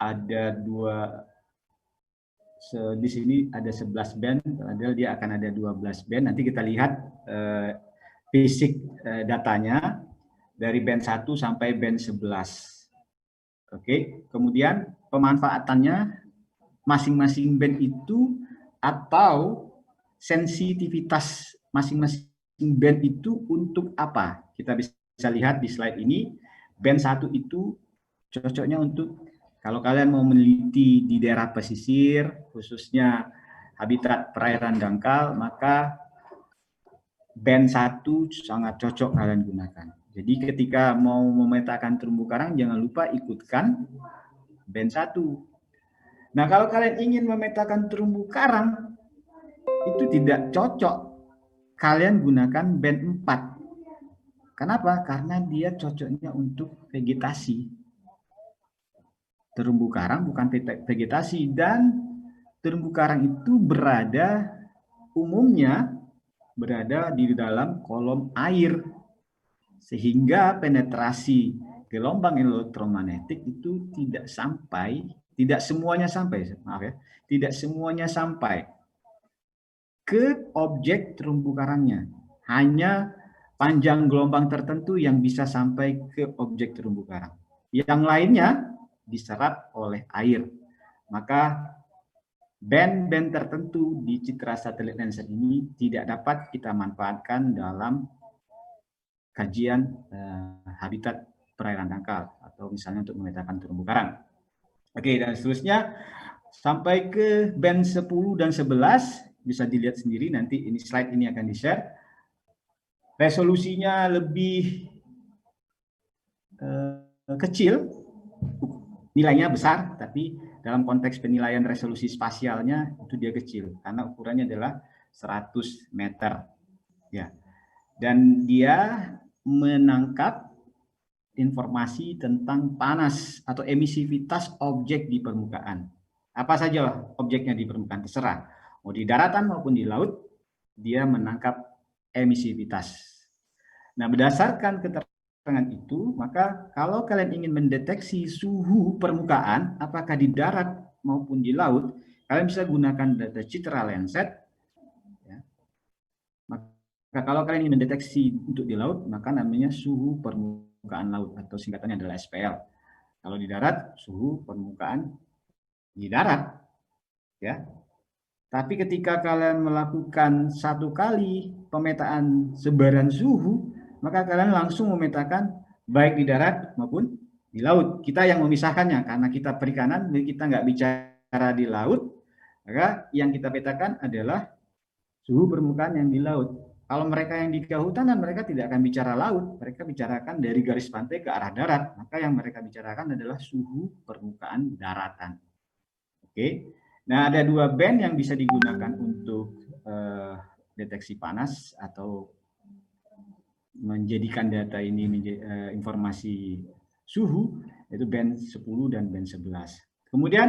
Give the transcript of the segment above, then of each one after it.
ada di sini ada 11 band, padahal dia akan ada 12 band. Nanti kita lihat fisik datanya dari band 1 sampai band 11. Oke, kemudian pemanfaatannya masing-masing band itu atau sensitivitas masing-masing band itu untuk apa? Kita bisa lihat di slide ini. Band 1 itu cocoknya untuk kalau kalian mau meneliti di daerah pesisir, khususnya habitat perairan dangkal, maka band 1 sangat cocok kalian gunakan. Jadi ketika mau memetakan terumbu karang, jangan lupa ikutkan band 1. Nah, kalau kalian ingin memetakan terumbu karang, itu tidak cocok kalian gunakan band 4. Kenapa? Karena dia cocoknya untuk vegetasi. Terumbu karang bukan vegetasi, dan terumbu karang itu umumnya berada di dalam kolom air, sehingga penetrasi gelombang elektromagnetik itu tidak semuanya sampai ke objek terumbu karangnya. Hanya panjang gelombang tertentu yang bisa sampai ke objek terumbu karang. Yang lainnya diserap oleh air. Maka band-band tertentu di citra satelit Landsat ini tidak dapat kita manfaatkan dalam kajian habitat perairan dangkal atau misalnya untuk memetakan terumbu karang. Oke, dan seterusnya sampai ke band 10 dan 11 bisa dilihat sendiri, nanti ini slide ini akan di-share. Resolusinya lebih kecil, nilainya besar, tapi dalam konteks penilaian resolusi spasialnya itu dia kecil karena ukurannya adalah 100 meter. Ya. Dan dia menangkap informasi tentang panas atau emisivitas objek di permukaan. Apa saja objeknya di permukaan, terserah. Mau di daratan maupun di laut, dia menangkap emisivitas. Nah, berdasarkan keterangan itu, maka kalau kalian ingin mendeteksi suhu permukaan, apakah di darat maupun di laut, kalian bisa gunakan data citra Landsat. Ya. Maka kalau kalian ingin mendeteksi untuk di laut, maka namanya suhu permukaan laut atau singkatannya adalah SPL. Kalau di darat, suhu permukaan di darat. Ya. Tapi ketika kalian melakukan satu kali pemetaan sebaran suhu, maka kalian langsung memetakan baik di darat maupun di laut. Kita yang memisahkannya karena kita perikanan, kita nggak bicara di laut, maka yang kita petakan adalah suhu permukaan yang di laut. Kalau mereka yang di kehutanan, mereka tidak akan bicara laut, mereka bicarakan dari garis pantai ke arah darat. Maka yang mereka bicarakan adalah suhu permukaan daratan. Oke. Nah, ada 2 band yang bisa digunakan untuk deteksi panas atau menjadikan data ini informasi suhu, yaitu band 10 dan band 11. Kemudian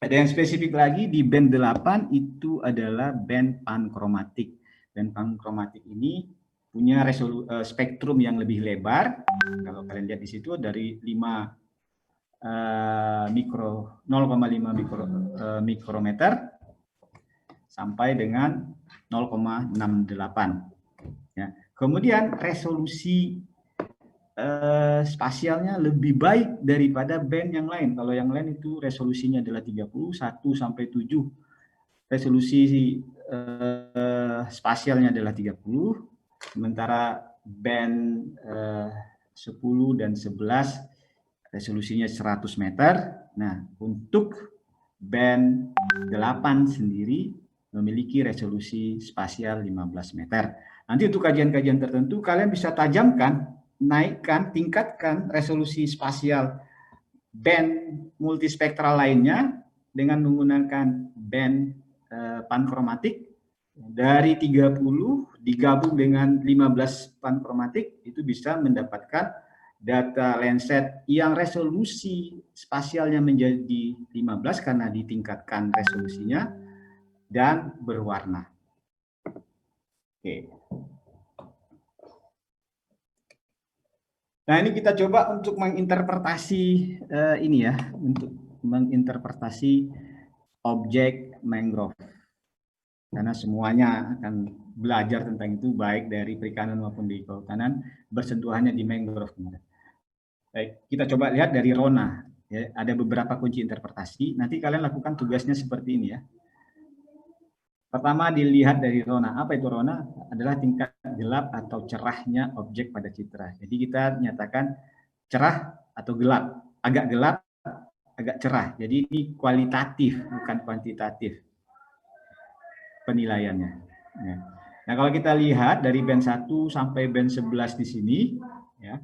ada yang spesifik lagi di band 8 itu adalah band pankromatik. Band pankromatik ini punya spektrum yang lebih lebar. Kalau kalian lihat di situ dari 0,5 mikrometer sampai dengan 0,68. Ya. Kemudian resolusi spasialnya lebih baik daripada band yang lain. Kalau yang lain itu resolusinya adalah 31 sampai 7. Resolusi spasialnya adalah 30, sementara band 10 dan 11 resolusinya 100 meter. Nah, untuk band 8 sendiri memiliki resolusi spasial 15 meter. Nanti untuk kajian-kajian tertentu kalian bisa tajamkan, naikkan, tingkatkan resolusi spasial band multispektral lainnya dengan menggunakan band pankromatik dari 30 digabung dengan 15 pankromatik, itu bisa mendapatkan data Landsat yang resolusi spasialnya menjadi 15 karena ditingkatkan resolusinya dan berwarna. Oke. Nah, ini kita coba untuk menginterpretasi ini ya, untuk menginterpretasi objek mangrove. Karena semuanya akan belajar tentang itu, baik dari perikanan maupun di kehutanan, bersentuhannya di mangrove. Baik, kita coba lihat dari Rona. Ya, ada beberapa kunci interpretasi. Nanti kalian lakukan tugasnya seperti ini ya. Pertama dilihat dari Rona. Apa itu Rona? Adalah tingkat gelap atau cerahnya objek pada citra. Jadi kita nyatakan cerah atau gelap. Agak gelap, agak cerah. Jadi ini kualitatif, bukan kuantitatif penilaiannya. Ya. Nah, kalau kita lihat dari band 1 sampai band 11 di sini, ya,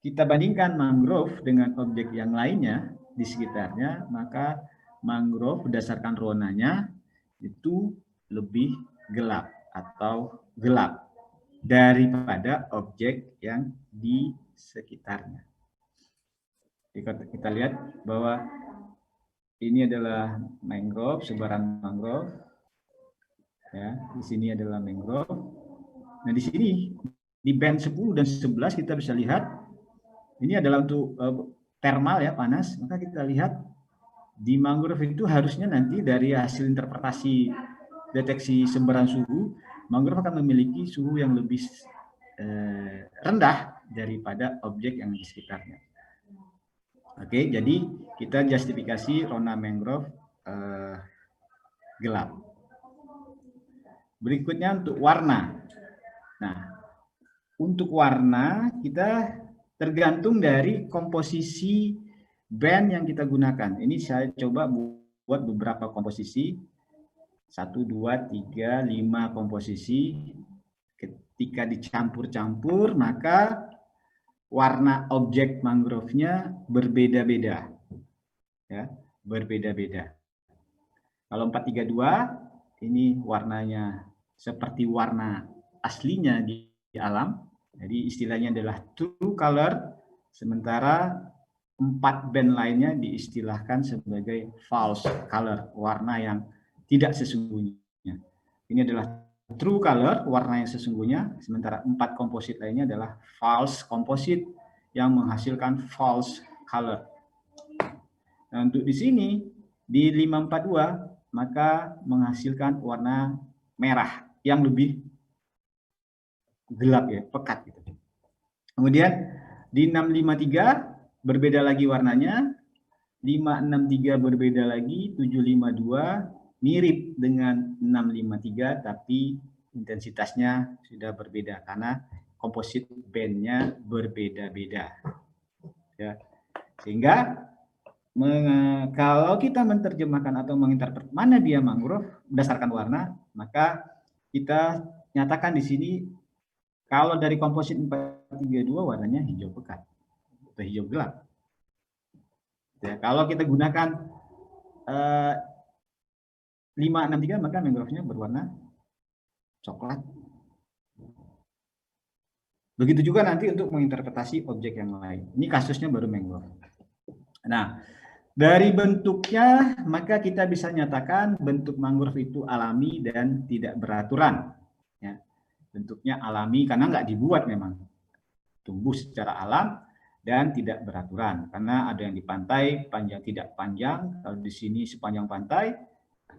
kita bandingkan mangrove dengan objek yang lainnya di sekitarnya, maka mangrove berdasarkan ronanya itu lebih gelap atau gelap daripada objek yang di sekitarnya. Kita lihat bahwa ini adalah mangrove, sebaran mangrove. Ya, di sini adalah mangrove. Nah, di sini di band 10 dan 11 kita bisa lihat ini adalah untuk thermal ya, panas. Maka kita lihat di mangrove itu harusnya nanti dari hasil interpretasi deteksi sebaran suhu, mangrove akan memiliki suhu yang lebih rendah daripada objek yang di sekitarnya. Oke, jadi kita justifikasi Rona mangrove gelap. Berikutnya untuk warna. Nah, untuk warna kita tergantung dari komposisi band yang kita gunakan. Ini saya coba buat beberapa komposisi. 1, 2, 3, 5 komposisi. Ketika dicampur-campur, maka warna objek mangrove-nya berbeda-beda. Ya, berbeda-beda. Kalau 432, ini warnanya seperti warna aslinya di alam. Jadi istilahnya adalah true color, sementara 4 band lainnya diistilahkan sebagai false color, warna yang tidak sesungguhnya. Ini adalah true color, warna yang sesungguhnya, sementara 4 komposit lainnya adalah false composite yang menghasilkan false color. Nah, untuk di sini di 542 maka menghasilkan warna merah yang lebih gelap ya, pekat gitu. Kemudian di 653 berbeda lagi warnanya, 563 berbeda lagi, 752 mirip dengan 653 tapi intensitasnya sudah berbeda karena komposit bandnya berbeda-beda. Ya. Sehingga kalau kita menerjemahkan atau menginterpret mana dia mangrove berdasarkan warna, maka kita nyatakan di sini kalau dari komposit 432 warnanya hijau pekat atau hijau gelap. Ya, kalau kita gunakan 563 maka mangrove-nya berwarna coklat. Begitu juga nanti untuk menginterpretasi objek yang lain. Ini kasusnya baru mangrove. Nah, dari bentuknya maka kita bisa nyatakan bentuk mangrove itu alami dan tidak beraturan. Ya. Bentuknya alami karena nggak dibuat memang, tumbuh secara alam dan tidak beraturan karena ada yang di pantai panjang tidak panjang, kalau di sini sepanjang pantai,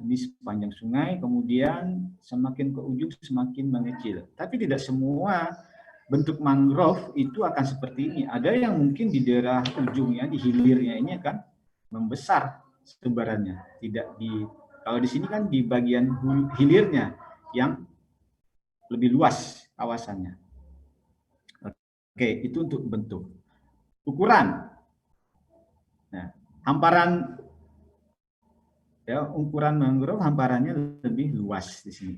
ini sepanjang sungai, kemudian semakin ke ujung semakin mengecil. Tapi tidak semua bentuk mangrove itu akan seperti ini. Ada yang mungkin di daerah ujungnya, di hilirnya ini akan membesar sebarannya. Tidak di, kalau di sini kan di bagian hilirnya yang lebih luas kawasannya. Oke, itu untuk bentuk. Ukuran. Nah, hamparan ya, ukuran mangrove hamparannya lebih luas di sini.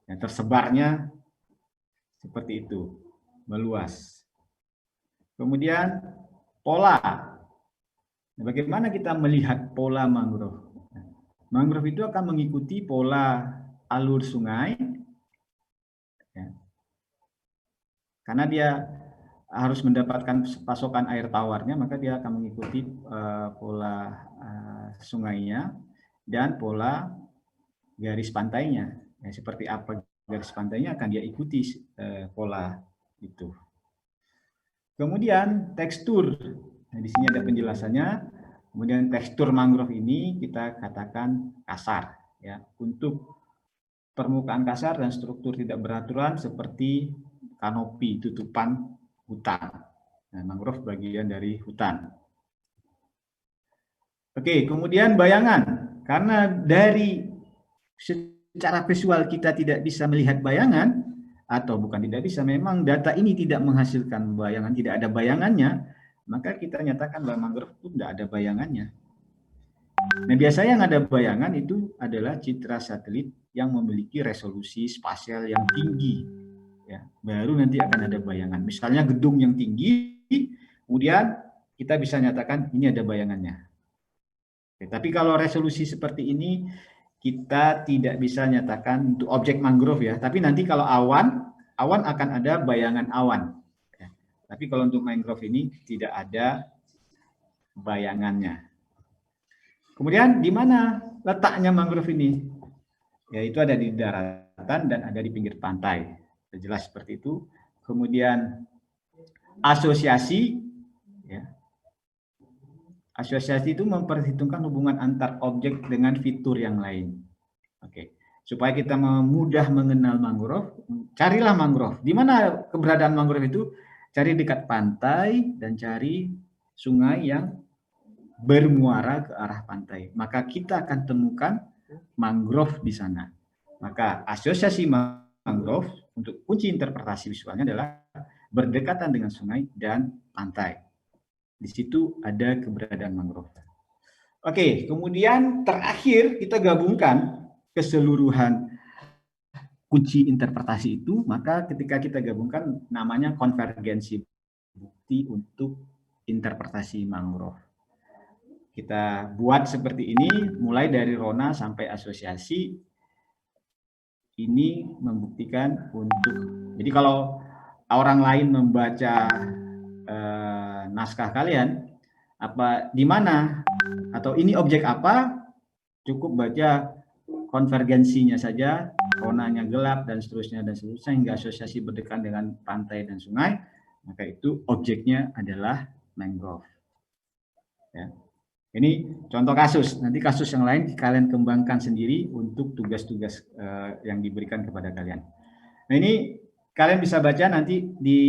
Ya, tersebarnya seperti itu, meluas. Kemudian pola. Nah, bagaimana kita melihat pola mangrove? Mangrove itu akan mengikuti pola alur sungai. Ya. Karena dia harus mendapatkan pasokan air tawarnya, maka dia akan mengikuti pola sungainya dan pola garis pantainya. Ya, seperti apa garis pantainya akan dia ikuti pola itu. Kemudian tekstur. Nah, di sini ada penjelasannya. Kemudian tekstur mangrove ini kita katakan kasar, ya. Untuk permukaan kasar dan struktur tidak beraturan seperti kanopi, tutupan hutan. Nah, mangrove bagian dari hutan. Oke, kemudian bayangan. Karena dari secara visual kita tidak bisa melihat bayangan, atau bukan tidak bisa, memang data ini tidak menghasilkan bayangan, tidak ada bayangannya, maka kita nyatakan bahwa mangrove itu tidak ada bayangannya. Nah, biasanya yang ada bayangan itu adalah citra satelit yang memiliki resolusi spasial yang tinggi. Ya, baru nanti akan ada bayangan. Misalnya gedung yang tinggi, kemudian kita bisa nyatakan ini ada bayangannya. Oke, tapi kalau resolusi seperti ini, kita tidak bisa nyatakan untuk objek mangrove ya. Tapi nanti kalau awan akan ada bayangan awan. Ya. Tapi kalau untuk mangrove ini tidak ada bayangannya. Kemudian di mana letaknya mangrove ini? Yaitu ada di daratan dan ada di pinggir pantai. Jelas seperti itu. Kemudian asosiasi, ya. Asosiasi itu memperhitungkan hubungan antar objek dengan fitur yang lain. Oke, supaya kita mudah mengenal mangrove, carilah mangrove. Di mana keberadaan mangrove itu? Cari dekat pantai dan cari sungai yang bermuara ke arah pantai. Maka kita akan temukan mangrove di sana. Maka asosiasi mangrove untuk kunci interpretasi visualnya adalah berdekatan dengan sungai dan pantai. Di situ ada keberadaan mangrove. Oke, kemudian terakhir kita gabungkan keseluruhan kunci interpretasi itu, maka ketika kita gabungkan namanya konvergensi bukti untuk interpretasi mangrove. Kita buat seperti ini, mulai dari rona sampai asosiasi, ini membuktikan untuk, jadi kalau orang lain membaca naskah kalian, apa di mana atau ini objek apa, cukup baca konvergensinya saja, ronanya gelap dan seterusnya hingga asosiasi berdekatan dengan pantai dan sungai, maka itu objeknya adalah mangrove. Ya. Ini contoh kasus. Nanti kasus yang lain kalian kembangkan sendiri untuk tugas-tugas yang diberikan kepada kalian. Nah, ini kalian bisa baca nanti di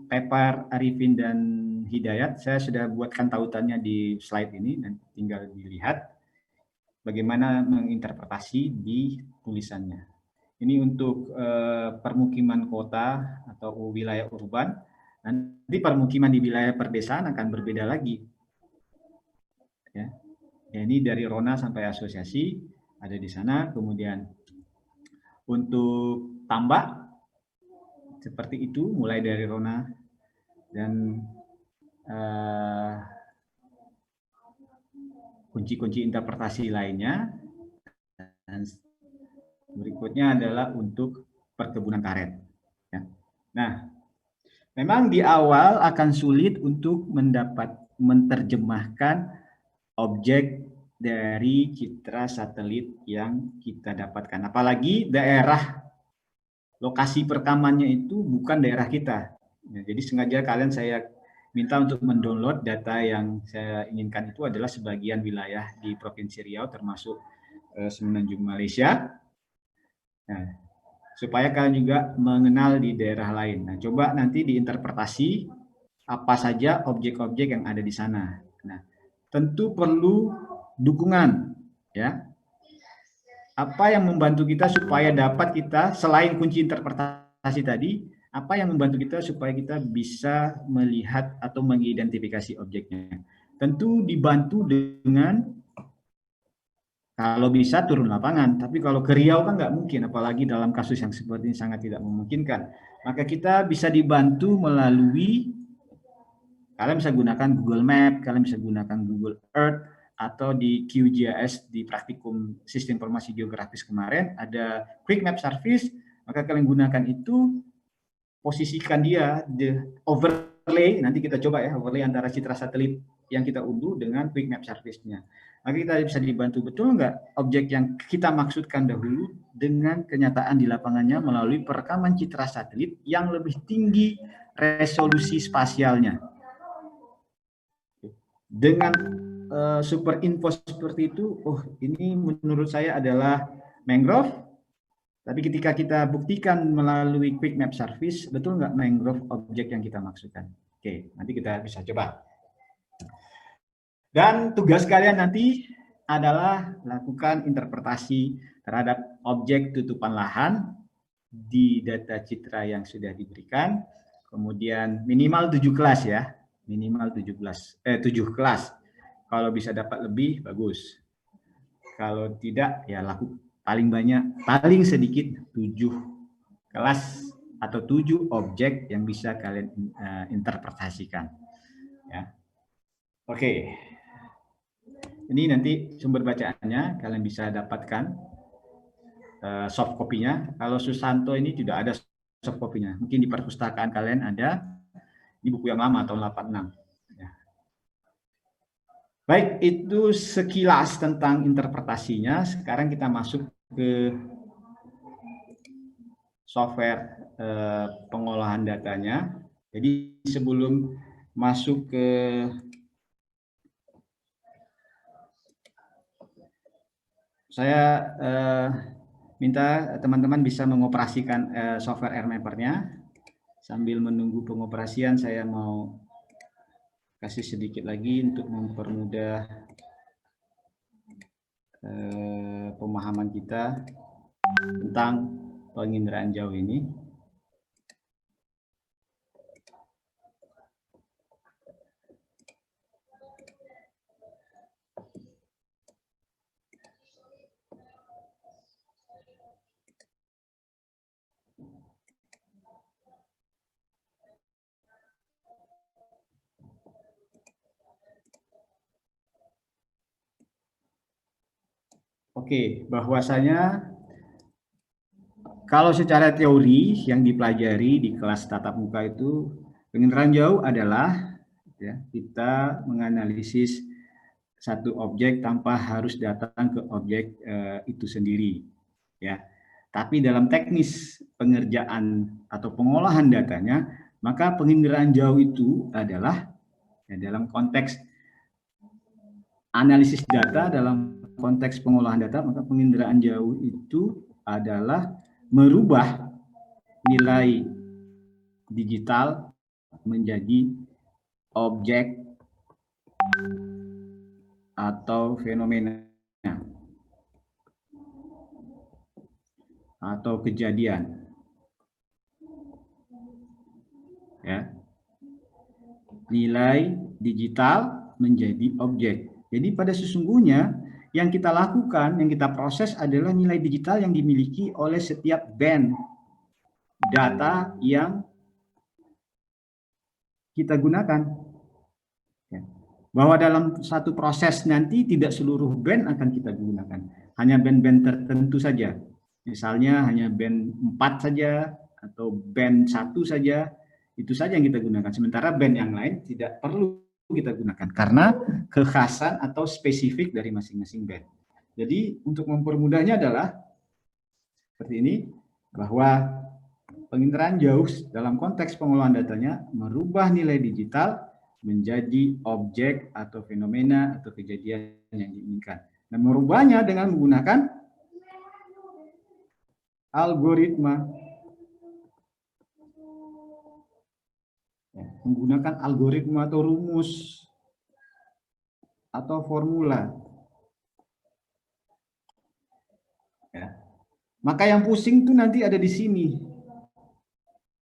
paper Arifin dan Hidayat. Saya sudah buatkan tautannya di slide ini, dan tinggal dilihat bagaimana menginterpretasi di tulisannya. Ini untuk permukiman kota atau wilayah urban. Nanti permukiman di wilayah perdesaan akan berbeda lagi. Ya, ini dari rona sampai asosiasi ada di sana. Kemudian untuk tambak seperti itu, mulai dari rona dan kunci-kunci interpretasi lainnya. Dan berikutnya adalah untuk perkebunan karet. Ya. Nah, memang di awal akan sulit untuk menerjemahkan objek dari citra satelit yang kita dapatkan. Apalagi daerah lokasi perekamannya itu bukan daerah kita. Ya, jadi sengaja saya minta untuk mendownload data yang saya inginkan itu adalah sebagian wilayah di Provinsi Riau termasuk Semenanjung Malaysia. Nah, supaya kalian juga mengenal di daerah lain. Nah, coba nanti diinterpretasi apa saja objek-objek yang ada di sana. Nah, tentu perlu dukungan, ya. Apa yang membantu kita supaya dapat kita, selain kunci interpretasi tadi, apa yang membantu kita supaya kita bisa melihat atau mengidentifikasi objeknya? Tentu dibantu dengan, kalau bisa turun lapangan, tapi kalau ke Riau kan nggak mungkin, apalagi dalam kasus yang seperti ini sangat tidak memungkinkan. Maka kita bisa dibantu melalui, kalian bisa gunakan Google Map, kalian bisa gunakan Google Earth, atau di QGIS di praktikum Sistem Informasi Geografis kemarin, ada Quick Map Service, maka kalian gunakan itu, posisikan dia, di overlay, nanti kita coba ya, overlay antara citra satelit yang kita unduh dengan Quick Map Service-nya. Maka kita bisa dibantu betul nggak objek yang kita maksudkan dahulu dengan kenyataan di lapangannya melalui perekaman citra satelit yang lebih tinggi resolusi spasialnya. Dengan super info seperti itu, oh ini menurut saya adalah mangrove, tapi ketika kita buktikan melalui quick map service, betul nggak mangrove objek yang kita maksudkan? Oke, nanti kita bisa coba. Dan tugas kalian nanti adalah lakukan interpretasi terhadap objek tutupan lahan di data citra yang sudah diberikan, kemudian minimal 7 kelas ya, minimal 7 kelas. Kalau bisa dapat lebih, bagus. Kalau tidak, ya laku paling banyak, paling sedikit 7 kelas atau 7 objek yang bisa kalian interpretasikan. Ya. Oke. Ini nanti sumber bacaannya, kalian bisa dapatkan soft copy-nya. Kalau Susanto ini tidak ada soft copy-nya. Mungkin di perpustakaan kalian ada, di buku yang lama, tahun 86. Baik, itu sekilas tentang interpretasinya. Sekarang kita masuk ke software pengolahan datanya. Jadi sebelum masuk ke saya minta teman-teman bisa mengoperasikan software RMapper-nya. Sambil menunggu pengoperasian, saya mau kasih sedikit lagi untuk mempermudah pemahaman kita tentang penginderaan jauh ini. Oke, bahwasanya kalau secara teori yang dipelajari di kelas tatap muka itu, penginderaan jauh adalah ya, kita menganalisis satu objek tanpa harus datang ke objek itu sendiri. Ya, tapi dalam teknis pengerjaan atau pengolahan datanya, maka penginderaan jauh itu adalah ya, dalam konteks analisis data, dalam konteks pengolahan data, maka penginderaan jauh itu adalah merubah nilai digital menjadi objek atau fenomena atau kejadian. Ya. Nilai digital menjadi objek. Jadi pada sesungguhnya yang kita lakukan, yang kita proses adalah nilai digital yang dimiliki oleh setiap band data yang kita gunakan. Bahwa dalam satu proses nanti tidak seluruh band akan kita gunakan. Hanya band-band tertentu saja. Misalnya hanya band 4 saja atau band 1 saja. Itu saja yang kita gunakan. Sementara band yang lain tidak perlu kita gunakan karena kekhasan atau spesifik dari masing-masing band. Jadi untuk mempermudahnya adalah seperti ini, bahwa penginderaan jauh dalam konteks pengolahan datanya merubah nilai digital menjadi objek atau fenomena atau kejadian yang diinginkan. Nah, merubahnya dengan menggunakan algoritma. Menggunakan algoritma atau rumus atau formula. Ya. Maka yang pusing itu nanti ada di sini,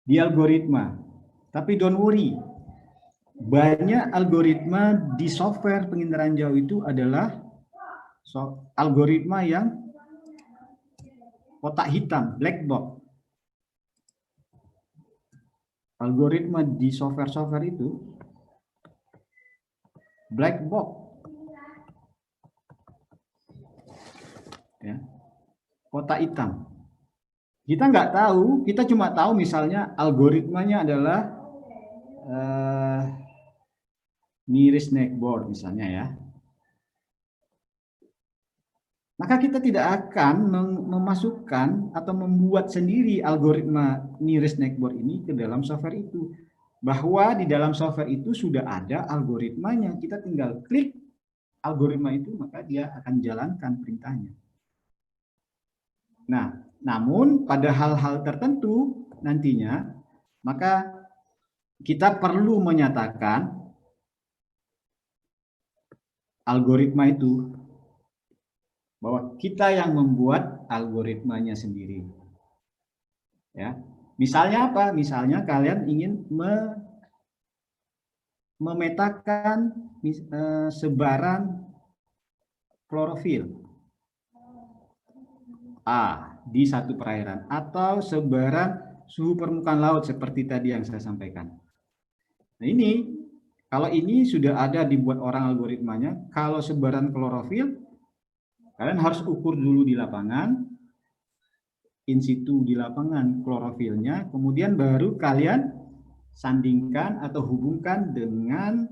di algoritma. Tapi don't worry, banyak algoritma di software penginderaan jauh itu adalah algoritma yang kotak hitam, black box. Algoritma di software-software itu black box. Ya. Kotak hitam. Kita nggak tahu, kita cuma tahu misalnya algoritmanya adalah nearest neighbor misalnya ya. Maka kita tidak akan memasukkan atau membuat sendiri algoritma nearest neighbor ini ke dalam software itu. Bahwa di dalam software itu sudah ada algoritmanya, kita tinggal klik algoritma itu, maka dia akan jalankan perintahnya. Nah, namun pada hal-hal tertentu nantinya, maka kita perlu menyatakan algoritma itu bahwa kita yang membuat algoritmanya sendiri. Ya, misalnya apa? Misalnya kalian ingin memetakan sebaran klorofil A di satu perairan atau sebaran suhu permukaan laut seperti tadi yang saya sampaikan. Nah ini, kalau ini sudah ada dibuat orang algoritmanya, kalau sebaran klorofil, kalian harus ukur dulu di lapangan, in situ di lapangan klorofilnya, kemudian baru kalian sandingkan atau hubungkan dengan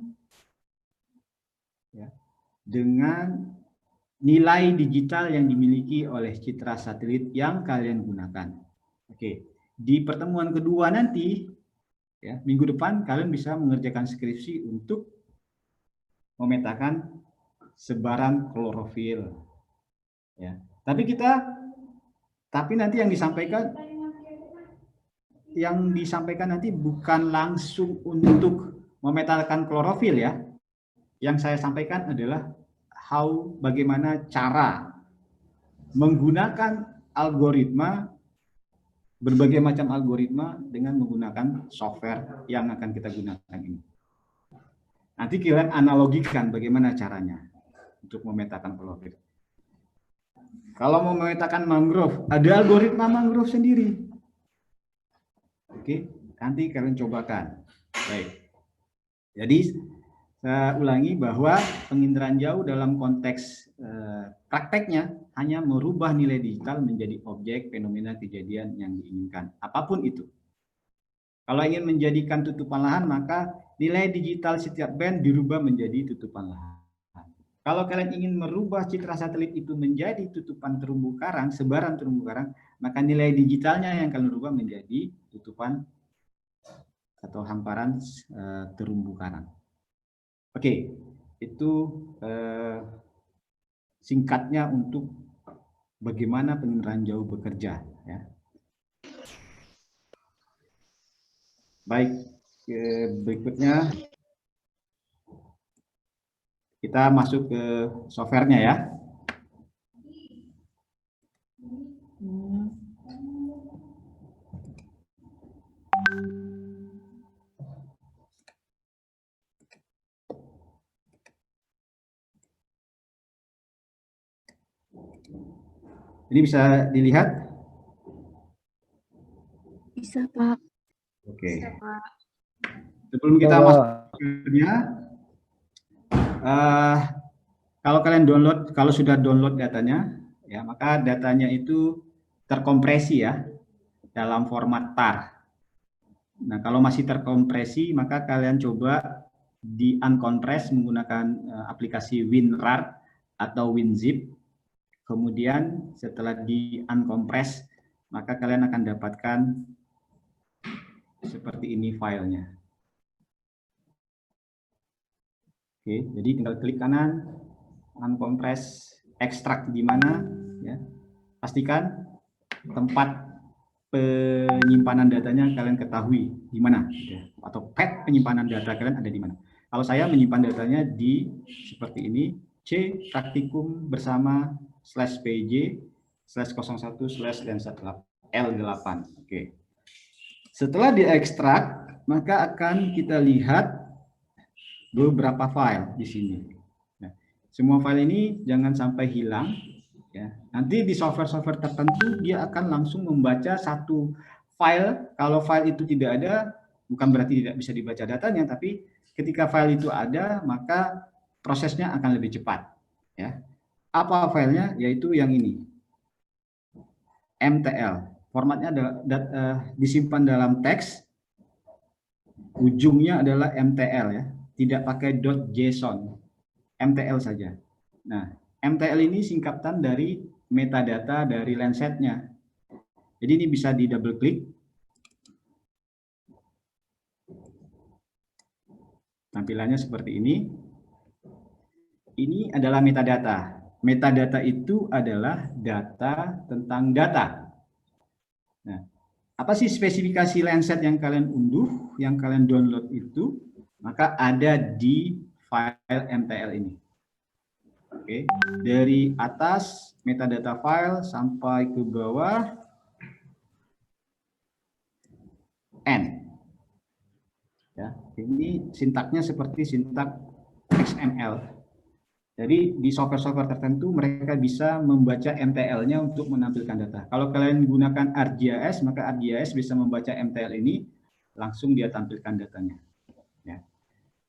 nilai digital yang dimiliki oleh citra satelit yang kalian gunakan. Oke, di pertemuan kedua nanti, ya, minggu depan kalian bisa mengerjakan skripsi untuk memetakan sebaran klorofil. Ya, tapi nanti yang disampaikan nanti bukan langsung untuk memetakan klorofil ya. Yang saya sampaikan adalah bagaimana cara menggunakan algoritma, berbagai macam algoritma dengan menggunakan software yang akan kita gunakan ini. Nanti kalian analogikan bagaimana caranya untuk memetakan klorofil. Kalau mau memetakan mangrove, ada algoritma mangrove sendiri. Oke, nanti kalian cobakan. Baik. Jadi saya ulangi bahwa penginderaan jauh dalam konteks prakteknya hanya merubah nilai digital menjadi objek fenomena kejadian yang diinginkan, apapun itu. Kalau ingin menjadikan tutupan lahan, maka nilai digital setiap band dirubah menjadi tutupan lahan. Kalau kalian ingin merubah citra satelit itu menjadi tutupan terumbu karang, sebaran terumbu karang, maka nilai digitalnya yang kalian rubah menjadi tutupan atau hamparan terumbu karang. Oke, itu singkatnya untuk bagaimana penginderaan jauh bekerja. Ya. Baik, berikutnya kita masuk ke softwarenya ya. Ini bisa dilihat? Bisa, Pak. Oke. Bisa, Pak. Sebelum kita masuk ke kalau kalian kalau sudah download datanya, ya maka datanya itu terkompresi ya dalam format tar. Nah, kalau masih terkompresi, maka kalian coba di uncompress menggunakan aplikasi WinRAR atau WinZip. Kemudian setelah di uncompress, maka kalian akan dapatkan seperti ini filenya. Oke, jadi tinggal klik kanan, uncompress, ekstrak di mana, ya. Pastikan tempat penyimpanan datanya kalian ketahui di mana, ya. Atau path penyimpanan data kalian ada di mana. Kalau saya menyimpan datanya di seperti ini, C praktikum bersama /pj/01/L8. Oke. Setelah diekstrak, maka akan kita lihat beberapa file di sini. Nah, semua file ini jangan sampai hilang. Ya. Nanti di software-software tertentu dia akan langsung membaca satu file. Kalau file itu tidak ada, bukan berarti tidak bisa dibaca datanya, tapi ketika file itu ada, maka prosesnya akan lebih cepat. Ya. Apa filenya? Yaitu yang ini, MTL. Formatnya disimpan dalam teks, ujungnya adalah MTL ya, tidak pakai .json, MTL saja. Nah, MTL ini singkatan dari metadata dari Landsat-nya. Jadi ini bisa di double klik. Tampilannya seperti ini. ini adalah metadata. Metadata itu adalah data tentang data. Nah, apa sih spesifikasi Landsat yang kalian unduh, yang kalian download itu? Maka ada di file MTL ini. Oke, dari atas metadata file sampai ke bawah N. Ya, ini sintaknya seperti sintak XML. Jadi di software-software tertentu mereka bisa membaca MTL-nya untuk menampilkan data. Kalau kalian gunakan ArcGIS, maka ArcGIS bisa membaca MTL ini, langsung dia tampilkan datanya. Ya.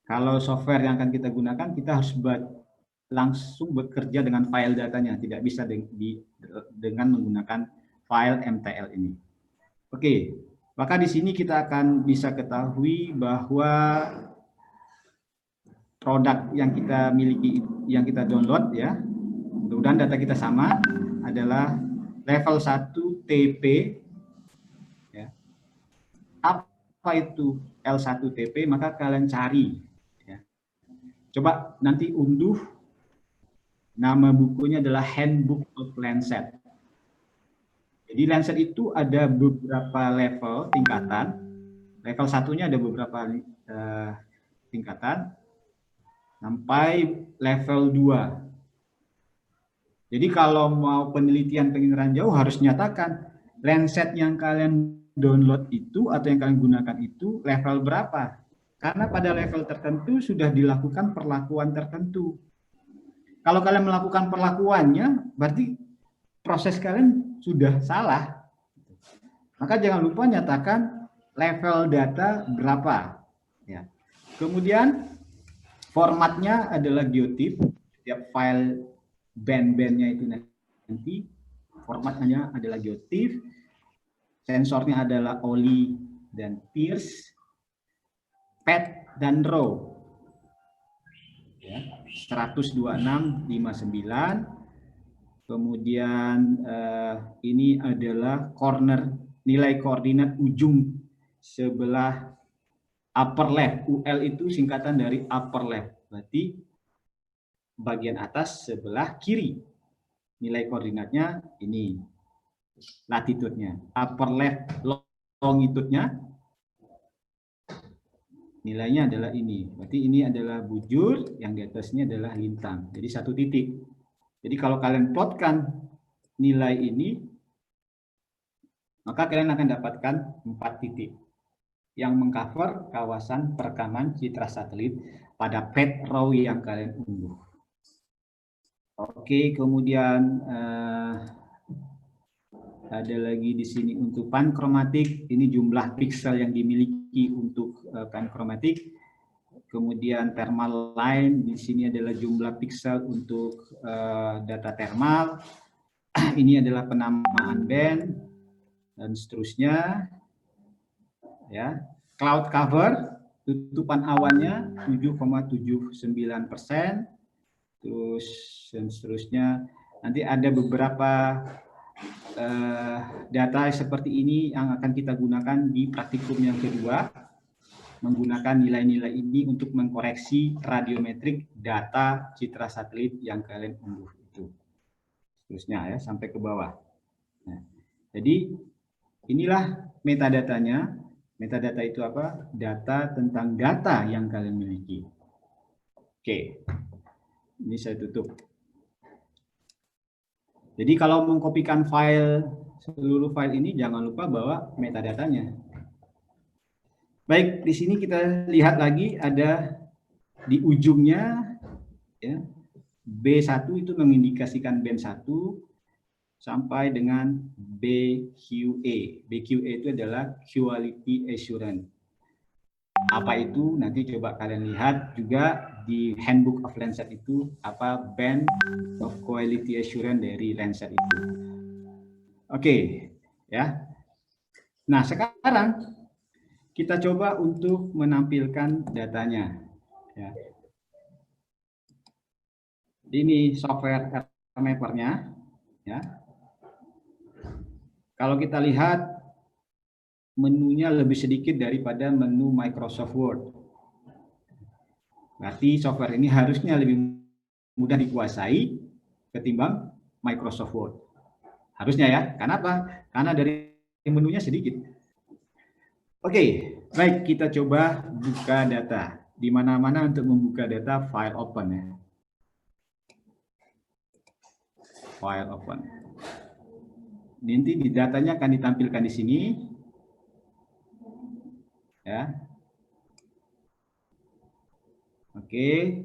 Kalau software yang akan kita gunakan, kita harus langsung bekerja dengan file datanya, tidak bisa dengan menggunakan file MTL ini. Oke, maka di sini kita akan bisa ketahui bahwa produk yang kita miliki, yang kita download ya, mudah-mudahan data kita sama, adalah level 1 TP ya. Apa itu L1 TP? Maka kalian cari ya. Coba nanti unduh, nama bukunya adalah Handbook of Landsat. Jadi Landsat itu ada beberapa level tingkatan. Level satunya ada beberapa tingkatan sampai level 2. Jadi kalau mau penelitian jauh harus nyatakan Landsat yang kalian download itu atau yang kalian gunakan itu level berapa. Karena pada level tertentu sudah dilakukan perlakuan tertentu. Kalau kalian melakukan perlakuannya, berarti proses kalian sudah salah. Maka jangan lupa nyatakan level data berapa. Ya. Kemudian formatnya adalah geotiff. Setiap file band-bandnya itu nanti formatnya adalah geotiff. Sensornya adalah OLI dan Pierce, PET dan RAW. Ya, 12659. Kemudian ini adalah nilai koordinat ujung sebelah upper left. UL itu singkatan dari upper left. Berarti bagian atas sebelah kiri. Nilai koordinatnya ini. Latitude-nya. Upper left longitude-nya nilainya adalah ini. Berarti ini adalah bujur, yang di atasnya adalah lintang. Jadi satu titik. Jadi kalau kalian plotkan nilai ini, maka kalian akan dapatkan 4 titik yang mengcover kawasan perekaman citra satelit pada PET RAW yang kalian unduh. Oke, kemudian ada lagi di sini untuk pankromatik. Ini jumlah piksel yang dimiliki untuk pankromatik. Kemudian thermal line, di sini adalah jumlah piksel untuk data thermal. Ini adalah penamaan band dan seterusnya. Ya, cloud cover, tutupan awannya 7,79%. Terus dan seterusnya. Nanti ada beberapa data seperti ini yang akan kita gunakan di praktikum yang kedua, menggunakan nilai-nilai ini untuk mengkoreksi radiometrik data citra satelit yang kalian unduh itu. Terusnya ya sampai ke bawah. Nah, jadi inilah metadatanya. Metadata itu apa? Data tentang data yang kalian miliki. Oke, ini saya tutup. Jadi kalau mengkopikan seluruh file ini jangan lupa bawa metadatanya. Baik, di sini kita lihat lagi ada di ujungnya ya, B1 itu mengindikasikan band 1 sampai dengan BQA. BQA itu adalah Quality Assurance. Apa itu? Nanti coba kalian lihat juga di Handbook of Landsat itu apa band of Quality Assurance dari Landsat itu. Oke, ya. Nah, sekarang kita coba untuk menampilkan datanya. Ya. Ini software mappernya. Ya. Kalau kita lihat menunya lebih sedikit daripada menu Microsoft Word. Berarti software ini harusnya lebih mudah dikuasai ketimbang Microsoft Word. Harusnya ya. Kenapa? Karena dari menunya sedikit. Oke, baik, kita coba buka data. Di mana-mana untuk membuka data, file open ya. File open. Nanti di datanya akan ditampilkan di sini. Ya. Oke.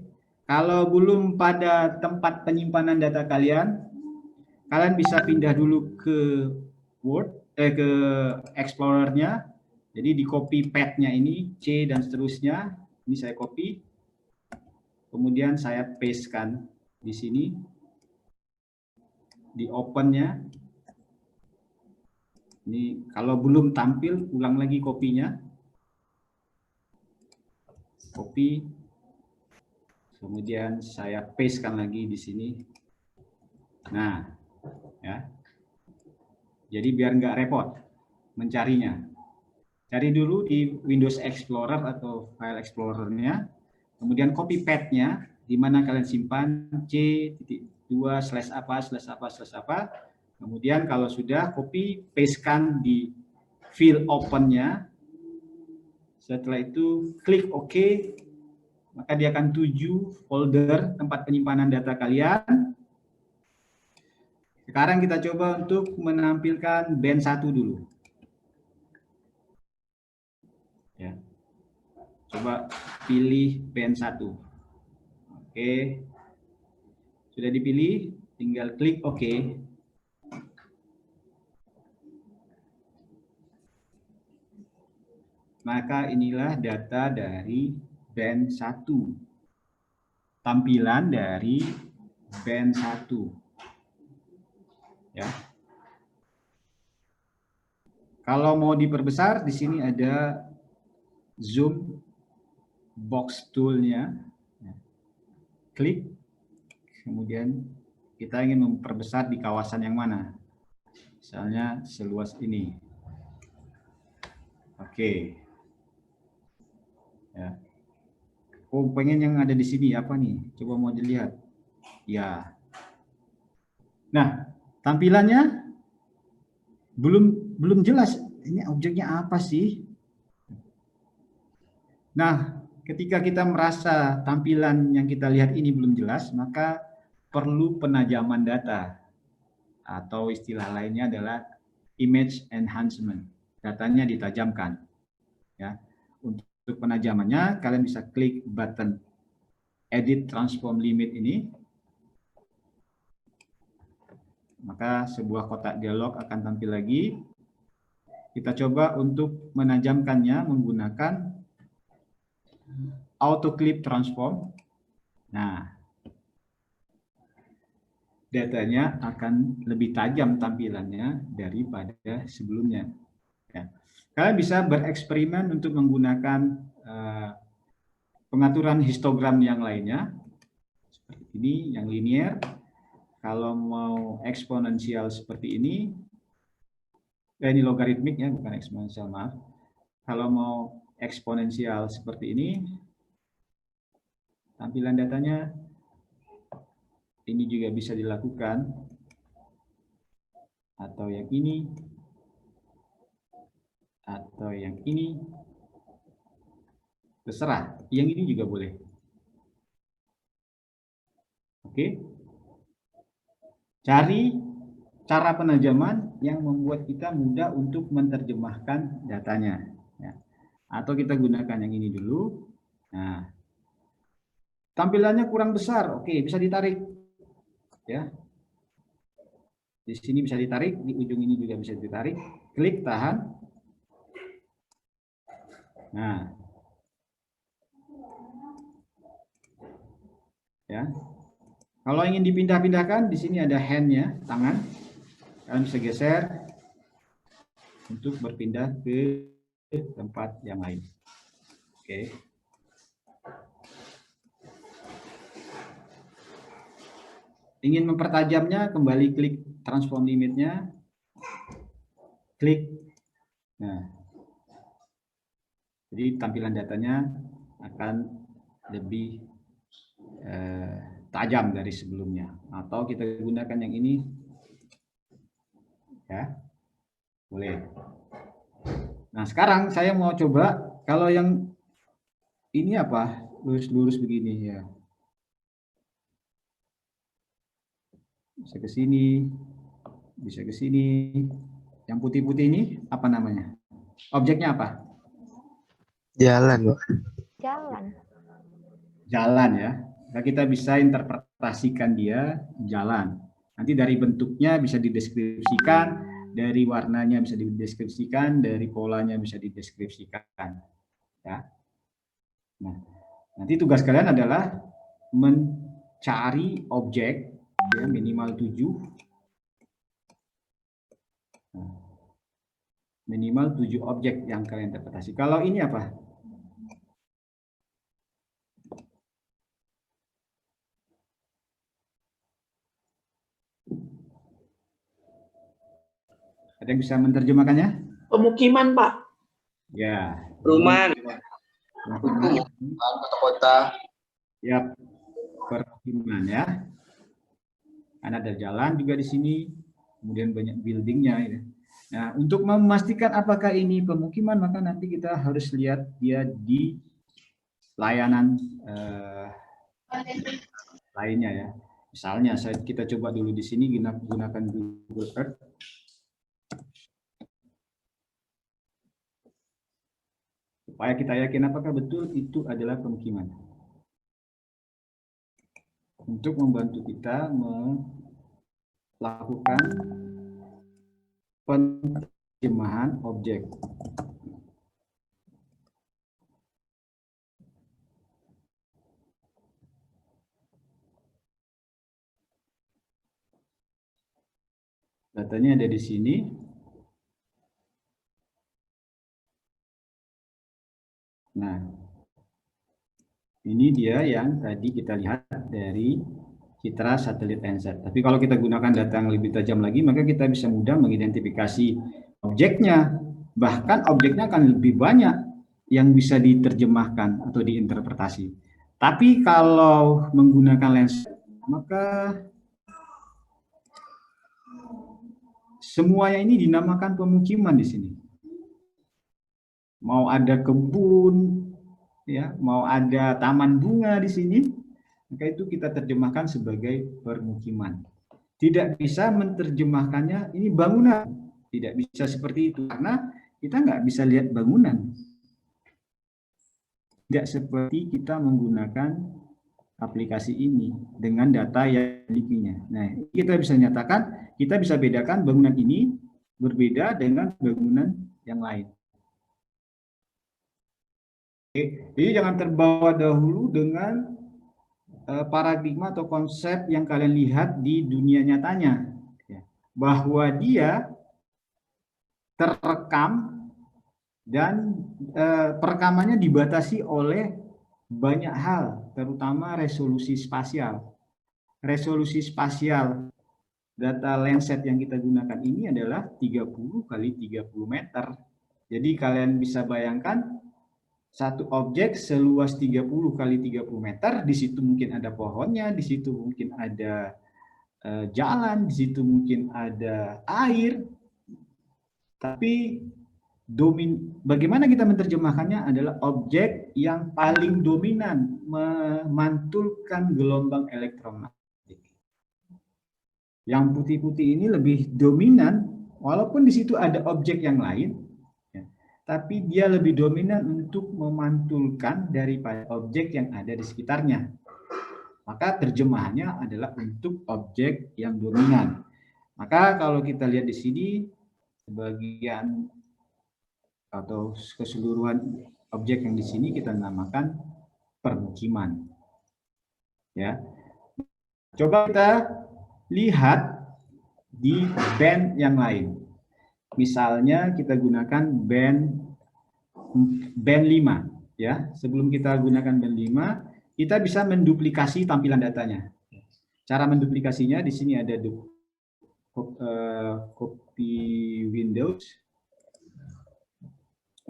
Kalau belum pada tempat penyimpanan data kalian, kalian bisa pindah dulu ke Word, ke Explorer-nya. Jadi di copy path-nya ini, C dan seterusnya. Ini saya copy. Kemudian saya paste-kan di sini. Di open-nya. Ini kalau belum tampil, ulang lagi kopinya. Copy. Kemudian saya paste-kan lagi di sini. Nah, ya. Jadi biar nggak repot mencarinya. Cari dulu di Windows Explorer atau File Explorer-nya. Kemudian copy path-nya, di mana kalian simpan C.2/apa/apa/apa. Kemudian kalau sudah, copy, paste-kan di file open-nya. Setelah itu, klik OK. Maka dia akan tuju folder tempat penyimpanan data kalian. Sekarang kita coba untuk menampilkan band 1 dulu. Ya. Coba pilih band 1. Oke. Sudah dipilih, tinggal klik OK. Maka inilah data dari band 1. Tampilan dari band 1. Ya. Kalau mau diperbesar, di sini ada zoom box tool-nya. Klik, kemudian kita ingin memperbesar di kawasan yang mana. Misalnya seluas ini. Oke. Ya. Oh, pengen yang ada di sini apa nih? Coba mau dilihat. Ya. Nah, tampilannya belum jelas. Ini objeknya apa sih? Nah, ketika kita merasa tampilan yang kita lihat ini belum jelas, maka perlu penajaman data. Atau istilah lainnya adalah image enhancement. Datanya ditajamkan. Ya. Untuk penajamannya, kalian bisa klik button Edit Transform Limit ini. Maka sebuah kotak dialog akan tampil lagi. Kita coba untuk menajamkannya menggunakan Auto Clip Transform. Nah, datanya akan lebih tajam tampilannya daripada sebelumnya. Ya. Kalian bisa bereksperimen untuk menggunakan pengaturan histogram yang lainnya. Seperti ini, yang linear. Kalau mau eksponensial seperti ini logaritmik ya, bukan eksponensial, maaf. Kalau mau eksponensial seperti ini, tampilan datanya ini juga bisa dilakukan. Atau yang ini. Atau yang ini. Terserah, yang ini juga boleh. Oke. Cari cara penajaman yang membuat kita mudah untuk menerjemahkan datanya. Ya. Atau kita gunakan yang ini dulu. Nah, tampilannya kurang besar, oke, bisa ditarik. Ya. Di sini bisa ditarik, di ujung ini juga bisa ditarik. Klik, tahan. Nah. Ya. Kalau ingin dipindah-pindahkan, di sini ada hand-nya, tangan. Kalian bisa geser untuk berpindah ke tempat yang lain. Oke. Ingin mempertajamnya, kembali klik transform limitnya. Klik. Nah. Jadi tampilan datanya akan lebih tajam dari sebelumnya. Atau kita gunakan yang ini, ya, boleh. Nah, sekarang saya mau coba kalau yang ini apa, lurus-lurus begini ya. Bisa ke sini, bisa ke sini. Yang putih-putih ini apa namanya? Objeknya apa? Jalan, Pak. Jalan. Jalan ya. Nah, kita bisa interpretasikan dia jalan. Nanti dari bentuknya bisa dideskripsikan, dari warnanya bisa dideskripsikan, dari polanya bisa dideskripsikan. Ya. Nah, nanti tugas kalian adalah mencari objek ya, minimal 7. Nah, minimal 7 objek yang kalian interpretasi. Kalau ini apa? Ada yang bisa menerjemahkannya? Pemukiman, Pak. Ya. Perumahan. Kota-kota. Ya, permukiman ya. Kan ada jalan juga di sini, kemudian banyak buildingnya. Ya. Nah, untuk memastikan apakah ini pemukiman, maka nanti kita harus lihat dia di layanan lainnya ya. Misalnya, kita coba dulu di sini gunakan Google Earth. Supaya kita yakin apakah betul itu adalah pemukiman. Untuk membantu kita melakukan penerjemahan objek. Datanya ada di sini. Nah, ini dia yang tadi kita lihat dari citra satelit Landsat. Tapi kalau kita gunakan data yang lebih tajam lagi, maka kita bisa mudah mengidentifikasi objeknya. Bahkan objeknya akan lebih banyak yang bisa diterjemahkan atau diinterpretasi. Tapi kalau menggunakan Landsat, maka semuanya ini dinamakan pemukiman di sini. Mau ada kebun, ya, mau ada taman bunga di sini, maka itu kita terjemahkan sebagai permukiman. Tidak bisa menerjemahkannya ini bangunan, tidak bisa seperti itu karena kita nggak bisa lihat bangunan. Tidak seperti kita menggunakan aplikasi ini dengan data yang dimilikinya. Nah, kita bisa nyatakan, kita bisa bedakan bangunan ini berbeda dengan bangunan yang lain. Oke, jadi jangan terbawa dahulu dengan paradigma atau konsep yang kalian lihat di dunia nyatanya, bahwa dia terekam dan perekamannya dibatasi oleh banyak hal, terutama resolusi spasial. Resolusi spasial data Landsat yang kita gunakan ini adalah 30 kali 30 meter. Jadi kalian bisa bayangkan satu objek seluas 30 kali 30 meter, di situ mungkin ada pohonnya, di situ mungkin ada jalan, di situ mungkin ada air. Tapi bagaimana kita menerjemahkannya adalah objek yang paling dominan memantulkan gelombang elektromagnetik. Yang putih-putih ini lebih dominan, walaupun di situ ada objek yang lain, tapi dia lebih dominan untuk memantulkan daripada objek yang ada di sekitarnya. Maka terjemahannya adalah untuk objek yang dominan. Maka kalau kita lihat di sini, sebagian atau keseluruhan objek yang di sini kita namakan permukiman. Ya. Coba kita lihat di band yang lain. Misalnya kita gunakan band 5 ya. Sebelum kita gunakan band 5, kita bisa menduplikasi tampilan datanya. Cara menduplikasinya di sini ada copy Windows.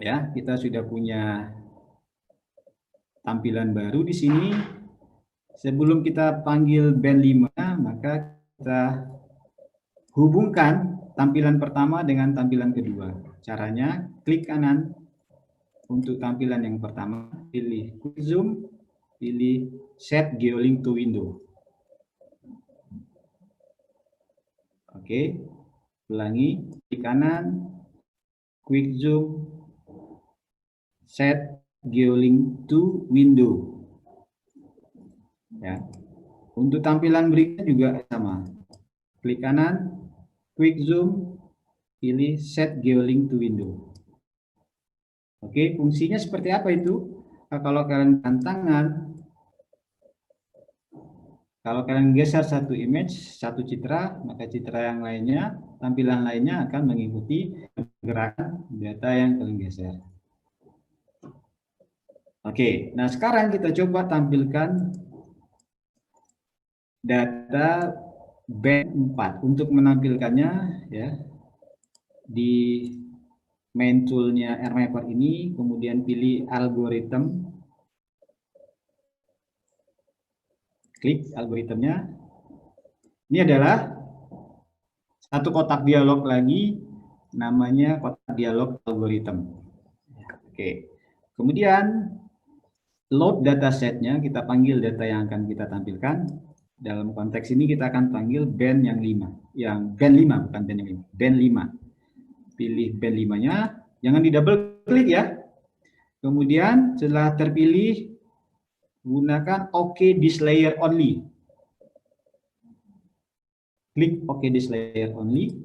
Ya, kita sudah punya tampilan baru di sini. sebelum kita panggil band 5, maka kita hubungkan tampilan pertama dengan tampilan kedua. Caranya, klik kanan untuk tampilan yang pertama, pilih Quick Zoom, pilih Set Geolink to Window. Oke, ulangi, klik kanan, Quick Zoom, Set Geolink to Window. Ya. Untuk tampilan berikutnya juga sama. Klik kanan, Quick Zoom, pilih Set Geolink to Window. Oke, fungsinya seperti apa itu? Nah, kalau kalian tantangan, kalau kalian geser satu image, satu citra, maka citra yang lainnya, tampilan lainnya akan mengikuti gerakan data yang kalian geser. Oke, nah sekarang kita coba tampilkan data band 4. Untuk menampilkannya, ya, di main tool-nya RMapper ini, kemudian pilih algoritma, klik algoritmnya. Ini adalah satu kotak dialog lagi, namanya kotak dialog algoritma. Oke, kemudian load datasetnya, kita panggil data yang akan kita tampilkan. Dalam konteks ini kita akan panggil band yang 5. Yang band 5, bukan band yang 5. Band 5. Pilih band 5-nya, jangan di double klik ya. Kemudian setelah terpilih, gunakan OK this layer only. Klik OK this layer only.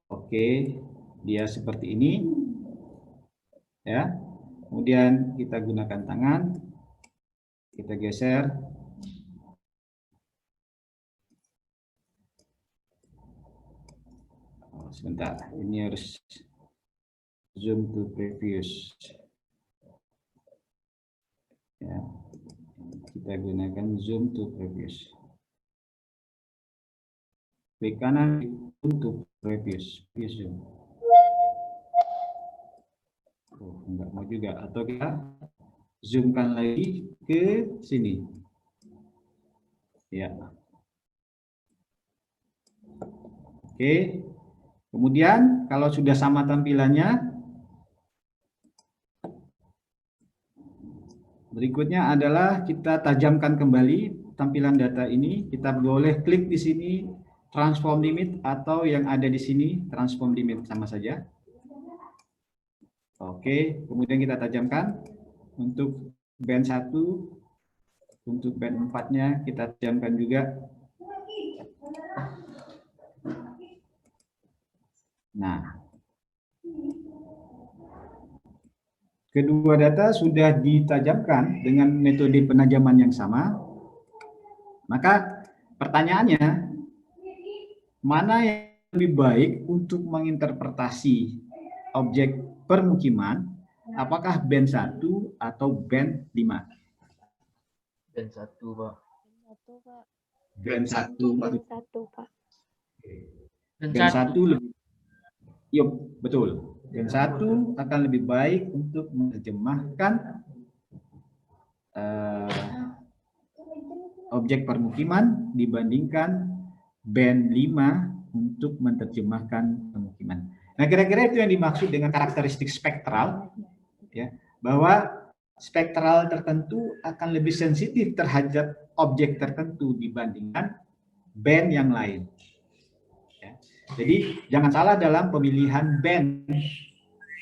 Oke, dia seperti ini. Ya. Kemudian kita gunakan tangan, kita geser. Oh, sebentar, ini harus zoom to previous. Ya, kita gunakan zoom to previous. Klik kanan untuk previous, zoom. Oh, enggak mau juga, atau kita zoomkan lagi ke sini. Ya. Oke. Kemudian kalau sudah sama tampilannya, berikutnya adalah kita tajamkan kembali tampilan data ini. Kita boleh klik di sini transform limit, atau yang ada di sini transform limit, sama saja. Oke, kemudian kita tajamkan untuk band 1, untuk band 4-nya kita tajamkan juga. Nah, kedua data sudah ditajamkan dengan metode penajaman yang sama. Maka pertanyaannya, mana yang lebih baik untuk menginterpretasi objek permukiman, apakah band 1 atau band 5? Band 1, Pak. Band 1, Pak. Band Band 1 lebih, yuk, betul. Band 1 akan lebih baik untuk menerjemahkan objek permukiman dibandingkan band 5 untuk menerjemahkan permukiman. Nah, kira-kira itu yang dimaksud dengan karakteristik spektral, ya, bahwa spektral tertentu akan lebih sensitif terhadap objek tertentu dibandingkan band yang lain. Ya. Jadi jangan salah dalam pemilihan band.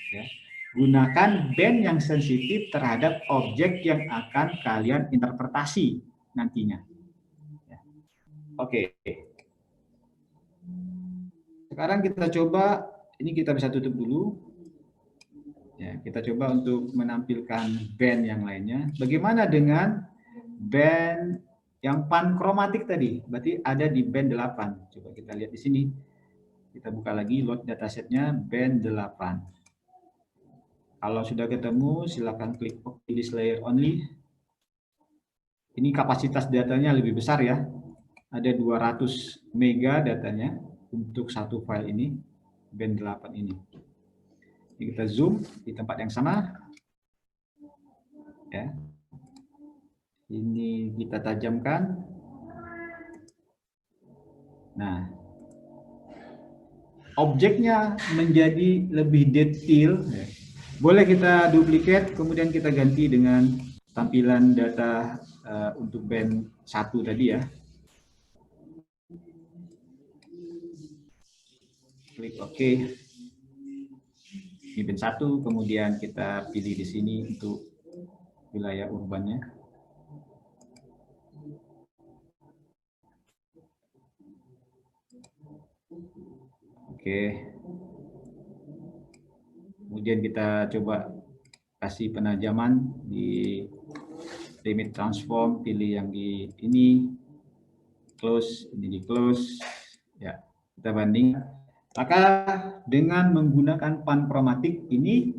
Ya. Gunakan band yang sensitif terhadap objek yang akan kalian interpretasi nantinya. Ya. Oke. Sekarang kita coba, ini kita bisa tutup dulu. Ya, kita coba untuk menampilkan band yang lainnya. Bagaimana dengan band yang pankromatik tadi? Berarti ada di band 8. Coba kita lihat di sini. Kita buka lagi load datasetnya band 8. Kalau sudah ketemu, silakan klik OK this layer only. Ini kapasitas datanya lebih besar ya. Ada 200 mega datanya untuk satu file ini, band 8 ini. Kita zoom di tempat yang sama, ya. Ini kita tajamkan. Nah, objeknya menjadi lebih detail. Boleh kita duplikat, kemudian kita ganti dengan tampilan data untuk band 1 tadi ya. Klik OK. Ini band 1, kemudian kita pilih di sini untuk wilayah urbannya. Oke. Kemudian kita coba kasih penajaman di limit transform, pilih yang di ini, close, ini di close. Ya, kita banding. Maka dengan menggunakan panchromatic ini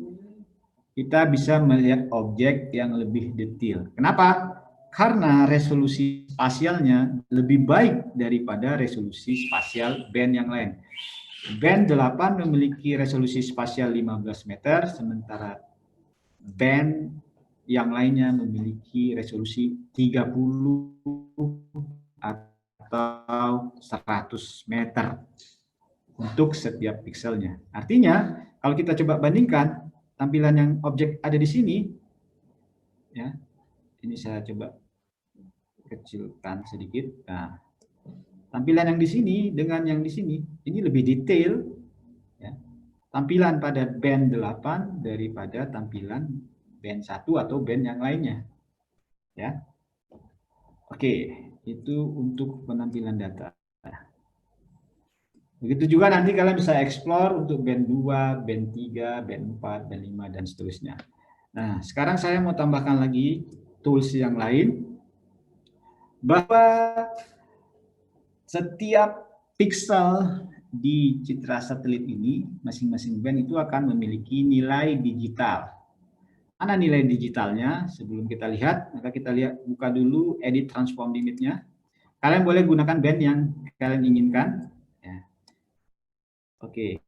kita bisa melihat objek yang lebih detail. Kenapa? Karena resolusi spasialnya lebih baik daripada resolusi spasial band yang lain. Band 8 memiliki resolusi spasial 15 meter, sementara band yang lainnya memiliki resolusi 30 atau 100 meter untuk setiap pikselnya. Artinya, kalau kita coba bandingkan tampilan yang objek ada di sini, ya, ini saya coba kecilkan sedikit. Nah, tampilan yang di sini dengan yang di sini, ini lebih detail. Ya. Tampilan pada band 8 daripada tampilan band 1 atau band yang lainnya. Ya. Oke, itu untuk penampilan data. Begitu juga nanti kalian bisa explore untuk band 2, band 3, band 4, band 5, dan seterusnya. Nah, sekarang saya mau tambahkan lagi tools yang lain. Bahwa setiap pixel di citra satelit ini, masing-masing band itu akan memiliki nilai digital. Mana nilai digitalnya? Sebelum kita lihat, maka kita lihat, buka dulu edit transform limitnya. Kalian boleh gunakan band yang kalian inginkan. Ya. Oke.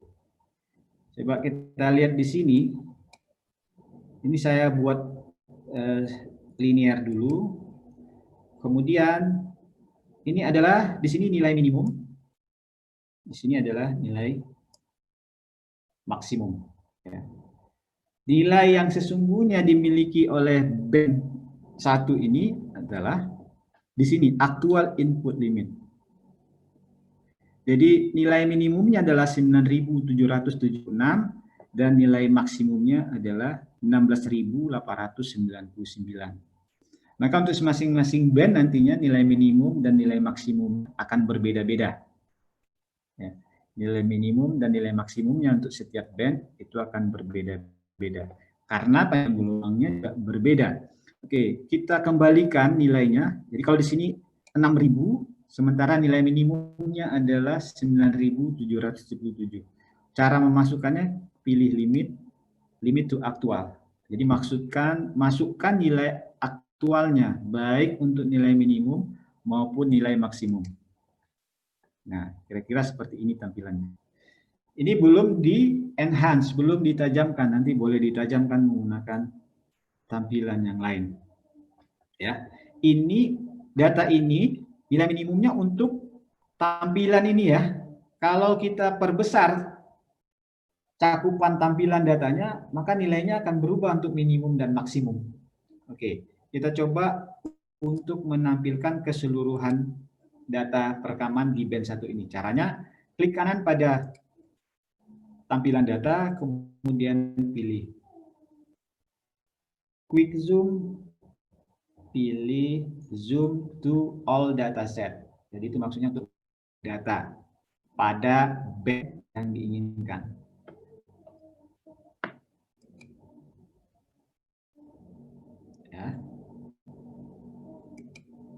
Coba kita lihat di sini. Ini saya buat linear dulu. Kemudian ini adalah di sini nilai minimum. Di sini adalah nilai maksimum. Ya. Nilai yang sesungguhnya dimiliki oleh band 1 ini adalah di sini actual input limit. Jadi nilai minimumnya adalah 9.776 dan nilai maksimumnya adalah 16.899. Maka untuk masing-masing band nantinya nilai minimum dan nilai maksimum akan berbeda-beda. Ya, nilai minimum dan nilai maksimumnya untuk setiap band itu akan berbeda-beda. Karena panjang gelombangnya juga berbeda. Oke, kita kembalikan nilainya. Jadi kalau di sini 6.000, sementara nilai minimumnya adalah 9.777. Cara memasukkannya, pilih limit to aktual. Jadi masukkan nilai aktualnya, baik untuk nilai minimum maupun nilai maksimum. Nah, kira-kira seperti ini tampilannya. Ini belum di enhance, belum ditajamkan. Nanti boleh ditajamkan menggunakan tampilan yang lain. Ya, ini data ini nilai minimumnya untuk tampilan ini ya. Kalau kita perbesar cakupan tampilan datanya, maka nilainya akan berubah untuk minimum dan maksimum. Oke, kita coba untuk menampilkan keseluruhan data perekaman di band 1 ini. Caranya, klik kanan pada tampilan data, kemudian pilih quick zoom, pilih zoom to all dataset. Jadi itu maksudnya untuk data pada band yang diinginkan. Ya.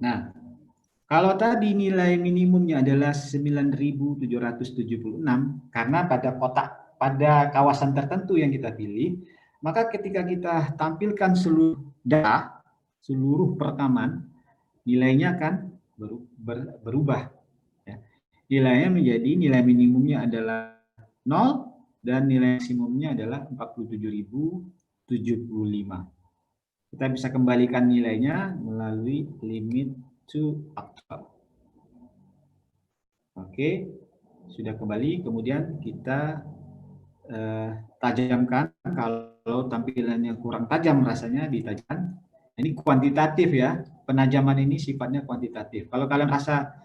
Nah, kalau tadi nilai minimumnya adalah 9.776, karena pada kawasan tertentu yang kita pilih, maka ketika kita tampilkan seluruh data, seluruh perekaman, nilainya akan berubah. Ya. Nilainya menjadi nilai minimumnya adalah 0 dan nilai maksimumnya adalah 47.075. Kita bisa kembalikan nilainya melalui limit to actual. Oke, sudah kembali. Kemudian kita tajamkan. Kalau tampilannya kurang tajam rasanya ditajamkan. Ini kuantitatif ya. Penajaman ini sifatnya kuantitatif. Kalau kalian rasa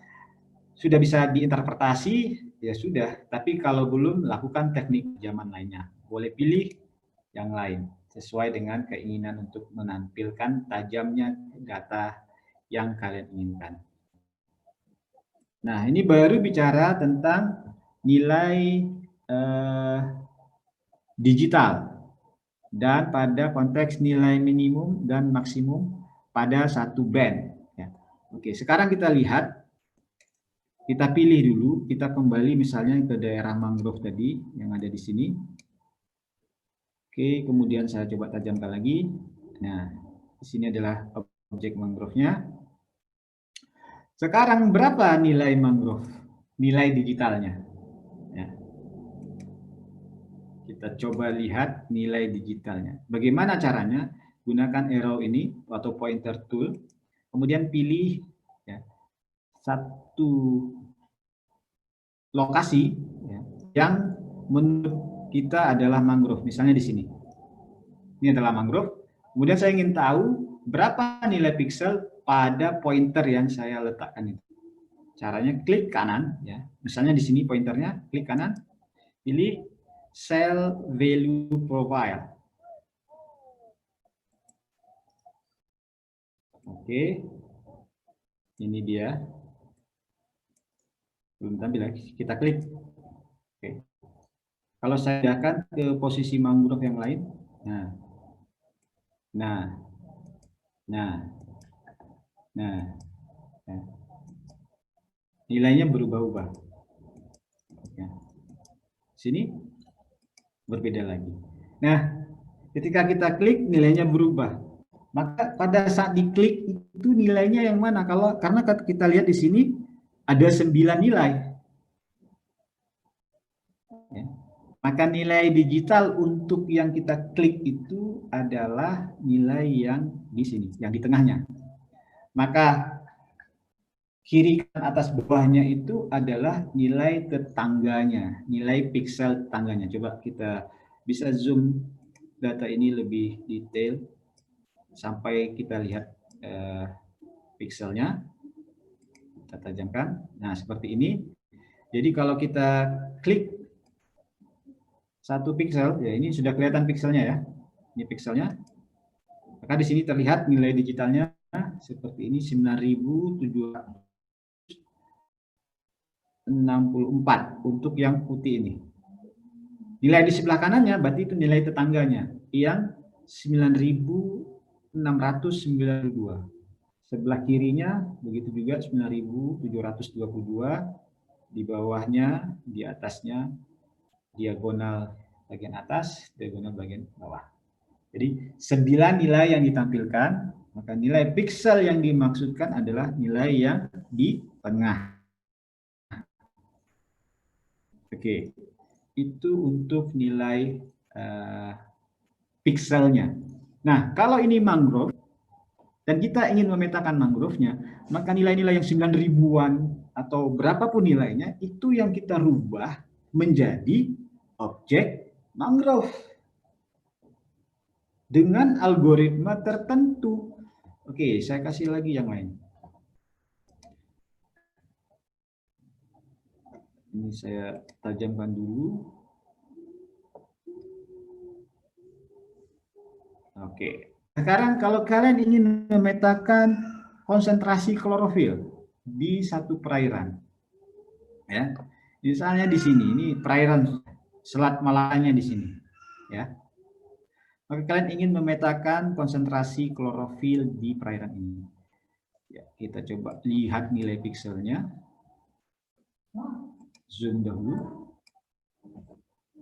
sudah bisa diinterpretasi, ya sudah. Tapi kalau belum, lakukan teknik penajaman lainnya. Boleh pilih yang lain sesuai dengan keinginan untuk menampilkan tajamnya data yang kalian inginkan. Nah, ini baru bicara tentang nilai digital dan pada konteks nilai minimum dan maksimum pada satu band. Ya. Oke, sekarang kita lihat, kita pilih dulu, kita kembali misalnya ke daerah mangrove tadi yang ada di sini. Oke, kemudian saya coba tajamkan lagi. Nah, di sini adalah objek mangrove-nya. Sekarang berapa nilai mangrove? Nilai digitalnya. Ya. Kita coba lihat nilai digitalnya. Bagaimana caranya? Gunakan arrow ini atau pointer tool. Kemudian pilih ya, satu lokasi ya, yang menurut kita adalah mangrove. Misalnya di sini. Ini adalah mangrove. Kemudian saya ingin tahu berapa nilai pixel pada pointer yang saya letakkan itu. Caranya klik kanan ya. Misalnya di sini pointernya, klik kanan, pilih cell value profile. Oke. Ini dia. Belum tampil lagi. Kita klik. Oke. Kalau saya pindahkan ke posisi mangrove yang lain. Nah. Nilainya berubah-ubah. Ya. Sini berbeda lagi. Nah, ketika kita klik nilainya berubah. Maka pada saat diklik itu nilainya yang mana? Karena kita lihat di sini ada 9 nilai. Ya. Maka nilai digital untuk yang kita klik itu adalah nilai yang di sini, yang di tengahnya. Maka kiri kanan atas bawahnya itu adalah nilai tetangganya, nilai pixel tetangganya. Coba kita bisa zoom data ini lebih detail sampai kita lihat pixelnya. Kita tajamkan. Nah, seperti ini. Jadi kalau kita klik satu pixel, ya ini sudah kelihatan pixelnya ya. Ini pixelnya. Maka di sini terlihat nilai digitalnya seperti ini 9.764 untuk yang putih ini. Nilai di sebelah kanannya berarti itu nilai tetangganya yang 9.692. Sebelah kirinya begitu juga 9.722. Di bawahnya, di atasnya diagonal bagian atas, diagonal bagian bawah. Jadi 9 nilai yang ditampilkan, maka nilai pixel yang dimaksudkan adalah nilai yang di tengah. Oke, itu untuk nilai pixelnya. Nah, kalau ini mangrove dan kita ingin memetakan mangrove-nya, maka nilai-nilai yang 9 ribuan atau berapapun nilainya itu yang kita rubah menjadi objek mangrove dengan algoritma tertentu. Oke, saya kasih lagi yang lain. Ini saya tajamkan dulu. Oke. Sekarang kalau kalian ingin memetakan konsentrasi klorofil di satu perairan, ya, misalnya di sini, ini perairan Selat Malakanya di sini, ya. Maka kalian ingin memetakan konsentrasi klorofil di perairan ini. Ya, kita coba lihat nilai pixelnya. Zoom dahulu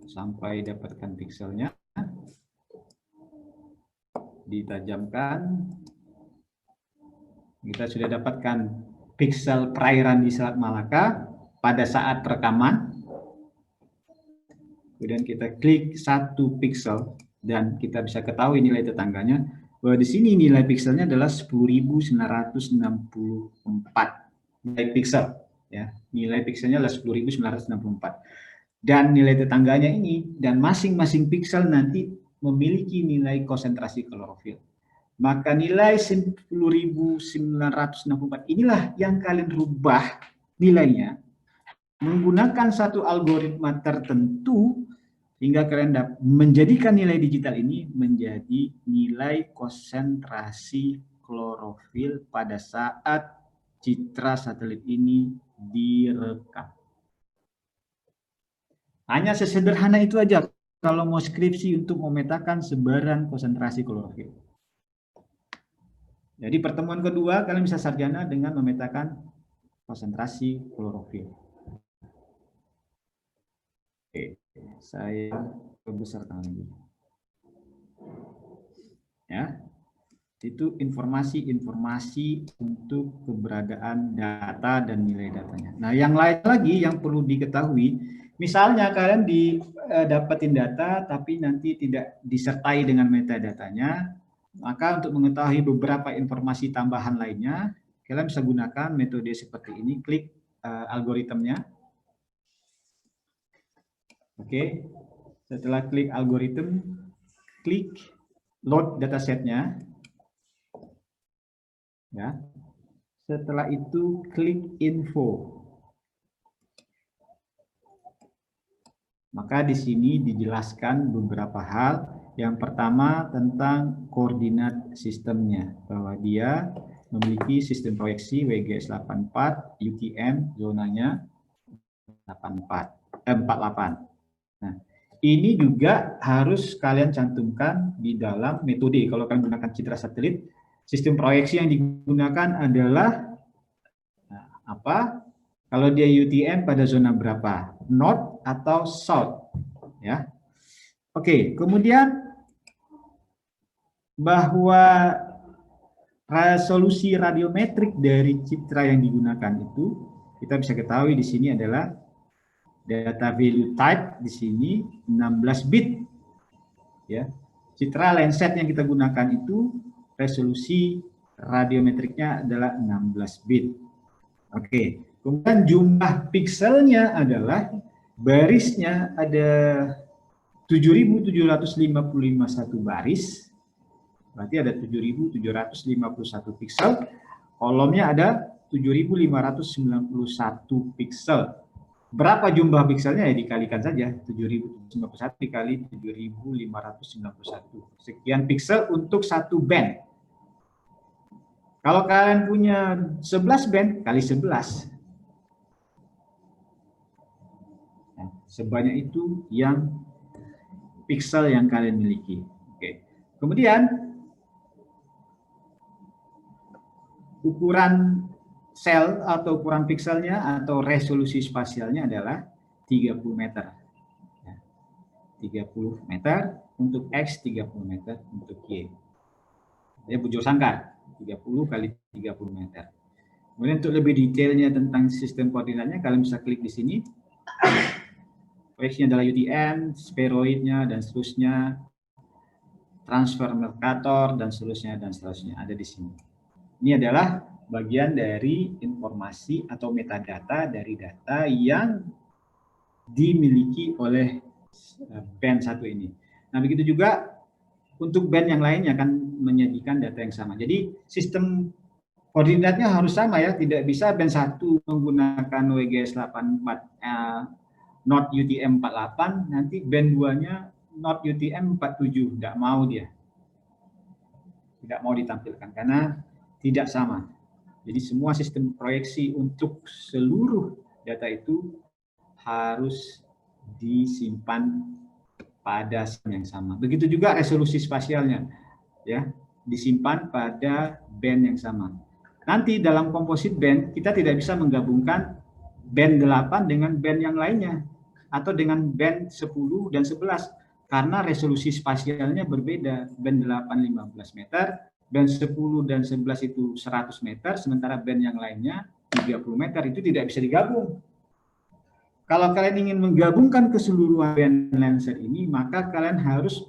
sampai dapatkan pixelnya. Ditajamkan. Kita sudah dapatkan pixel perairan di Selat Malaka pada saat rekaman. Kemudian kita klik satu pixel dan kita bisa ketahui nilai tetangganya. bahwa di sini nilai pikselnya adalah 10.964 nilai piksel, ya. Nilai pikselnya adalah 10.964. Dan nilai tetangganya ini, dan masing-masing piksel nanti memiliki nilai konsentrasi klorofil. Maka nilai 10.964 inilah yang kalian rubah nilainya menggunakan satu algoritma tertentu hingga kalian menjadikan nilai digital ini menjadi nilai konsentrasi klorofil pada saat citra satelit ini direkam. Hanya sesederhana itu aja kalau mau skripsi untuk memetakan sebaran konsentrasi klorofil. Jadi pertemuan kedua kalian bisa sarjana dengan memetakan konsentrasi klorofil. Oke, saya perbesarkan lagi. Ya, itu informasi-informasi untuk keberadaan data dan nilai datanya. Nah, yang lain lagi yang perlu diketahui, misalnya kalian dapetin data tapi nanti tidak disertai dengan metadatanya, maka untuk mengetahui beberapa informasi tambahan lainnya, kalian bisa gunakan metode seperti ini, klik algoritmnya. Oke, setelah klik algoritma, klik load datasetnya. Ya. Setelah itu klik info. Maka di sini dijelaskan beberapa hal. Yang pertama tentang koordinat sistemnya, bahwa dia memiliki sistem proyeksi WGS 84, UTM zonanya 48. Nah, ini juga harus kalian cantumkan di dalam metode. Kalau kalian gunakan citra satelit, sistem proyeksi yang digunakan adalah apa? Kalau dia UTM pada zona berapa? North atau South, ya. Oke, kemudian bahwa resolusi radiometrik dari citra yang digunakan itu kita bisa ketahui di sini adalah data value type di sini 16 bit, ya. Citra Landsat yang kita gunakan itu resolusi radiometriknya adalah 16 bit. Oke, kemudian jumlah pikselnya adalah barisnya ada 7.755 satu baris, berarti ada 7.751 piksel, kolomnya ada 7.591 piksel. Berapa jumlah pikselnya ya dikalikan saja, 7.091 dikali 7.591. Sekian piksel untuk satu band. Kalau kalian punya 11 band, kali 11. Nah, sebanyak itu yang piksel yang kalian miliki. Oke. Kemudian, ukuran sel atau ukuran pikselnya atau resolusi spasialnya adalah 30 meter. 30 meter untuk X, 30 meter untuk Y. Ya, bujur sangkar, 30 kali 30 meter. Kemudian untuk lebih detailnya tentang sistem koordinatnya, kalian bisa klik di sini. Proyeksinya adalah UTM, spheroidnya, dan seterusnya, transfer Mercator, dan seterusnya, ada di sini. Ini adalah bagian dari informasi atau metadata dari data yang dimiliki oleh band satu ini. Nah, begitu juga untuk band yang lainnya akan menyajikan data yang sama. Jadi sistem koordinatnya harus sama ya, tidak bisa band 1 menggunakan WGS 84 not UTM 48, nanti band 2-nya not UTM 47, tidak mau dia. Tidak mau ditampilkan karena tidak sama. Jadi semua sistem proyeksi untuk seluruh data itu harus disimpan pada yang sama. Begitu juga resolusi spasialnya, ya, disimpan pada band yang sama. Nanti dalam composite band kita tidak bisa menggabungkan band 8 dengan band yang lainnya atau dengan band 10 dan 11 karena resolusi spasialnya berbeda. Band 8 15 meter, band 10 dan 11 itu 100 meter, sementara band yang lainnya 30 meter, itu tidak bisa digabung. Kalau kalian ingin menggabungkan keseluruhan band Landsat ini, maka kalian harus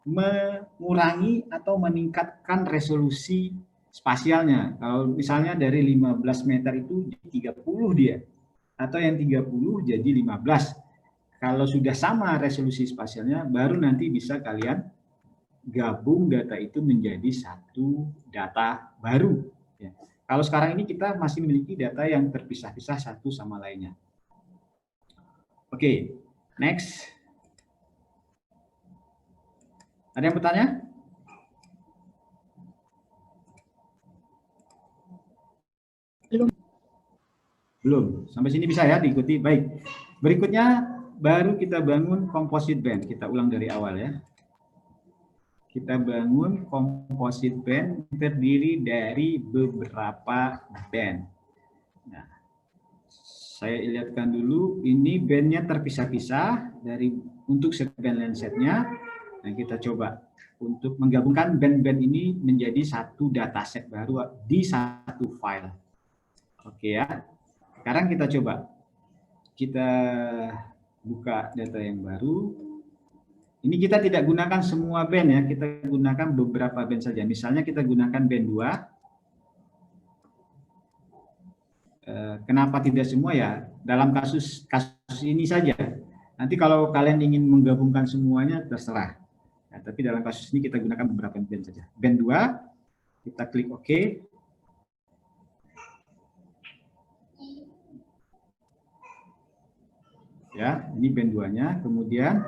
mengurangi atau meningkatkan resolusi spasialnya. Kalau misalnya dari 15 meter itu 30 dia, atau yang 30 jadi 15. Kalau sudah sama resolusi spasialnya, baru nanti bisa kalian gabung data itu menjadi satu data baru. Ya. Kalau sekarang ini kita masih memiliki data yang terpisah-pisah satu sama lainnya. Oke, next. Ada yang bertanya? Belum. Sampai sini bisa ya diikuti. Baik. Berikutnya baru kita bangun composite band. Kita ulang dari awal ya. Kita bangun composite band terdiri dari beberapa band. Nah, saya lihatkan dulu. Ini bandnya terpisah-pisah dari untuk set band Landsat-nya. Nah, kita coba untuk menggabungkan band-band ini menjadi satu dataset baru di satu file. Oke ya. Sekarang kita coba. Kita buka data yang baru. Ini kita tidak gunakan semua band ya, kita gunakan beberapa band saja. Misalnya kita gunakan band 2. Kenapa tidak semua ya? Dalam kasus ini saja. Nanti kalau kalian ingin menggabungkan semuanya terserah. Nah, tapi dalam kasus ini kita gunakan beberapa band saja. Band 2, kita klik OK. Ya, ini band 2-nya. Kemudian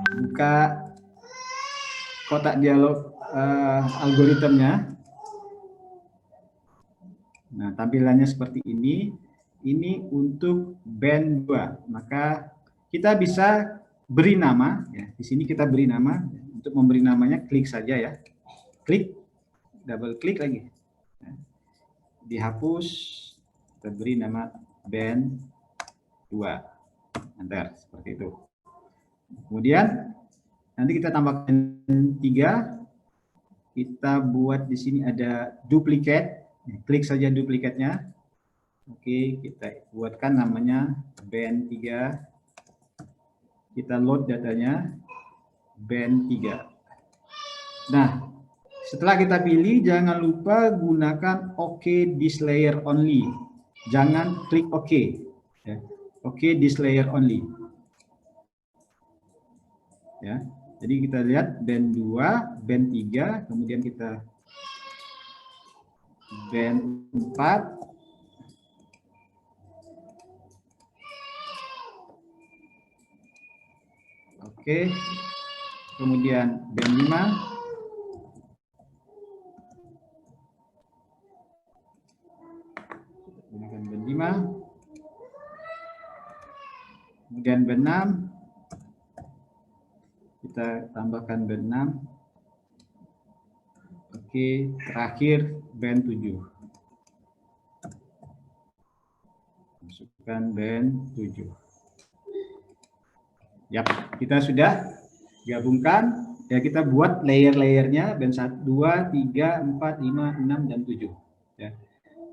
buka kotak dialog algoritmnya. Nah, tampilannya seperti ini. Ini untuk band 2. Maka kita bisa beri nama ya. Di sini kita beri nama. Untuk memberi namanya klik saja ya. Klik, double klik lagi. Dihapus, kita beri nama band 2. Enter seperti itu. Kemudian nanti kita tambahkan 3. Kita buat di sini ada duplicate. Klik saja duplicate-nya. Oke, kita buatkan namanya band 3. Kita load datanya band 3. Nah, setelah kita pilih, jangan lupa gunakan OK this layer only. Jangan klik OK. Ya. OK this layer only. Ya. Jadi kita lihat band 2, band 3, kemudian kita band 4. Oke. Kemudian band 5. Gunakan band 5. Kemudian band 6. Kita tambahkan band 6. Oke, terakhir band 7. Masukkan band 7. Yap, kita sudah gabungkan. Ya, kita buat layer-layernya band 1, 2, 3, 4, 5, 6, dan 7. Ya.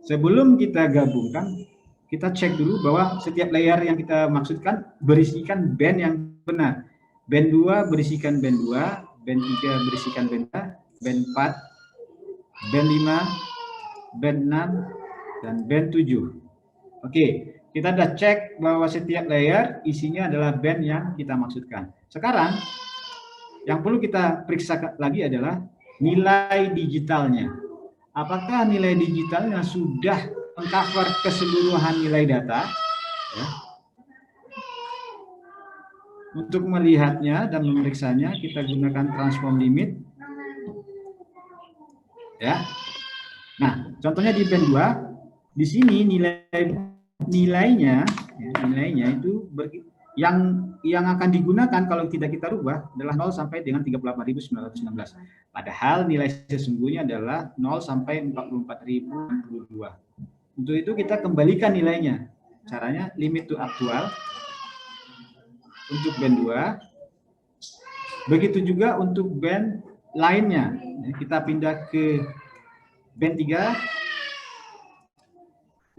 Sebelum kita gabungkan, kita cek dulu bahwa setiap layer yang kita maksudkan berisikan band yang benar. Band 2 berisikan band 2, band 3 berisikan band 3, band 4, band 5, band 6, dan band 7. Oke, kita sudah cek bahwa setiap layer isinya adalah band yang kita maksudkan. Sekarang, yang perlu kita periksa lagi adalah nilai digitalnya. Apakah nilai digitalnya sudah mengcover keseluruhan nilai data? Ya. Untuk melihatnya dan memeriksanya, kita gunakan transform limit. Ya. Nah, contohnya di band 2, di sini nilainya itu yang akan digunakan kalau tidak kita rubah adalah 0 sampai dengan 38.916. Padahal nilai sesungguhnya adalah 0 sampai 44.062. Untuk itu kita kembalikan nilainya. Caranya limit to aktual untuk band 2. Begitu juga untuk band lainnya. Kita pindah ke band 3.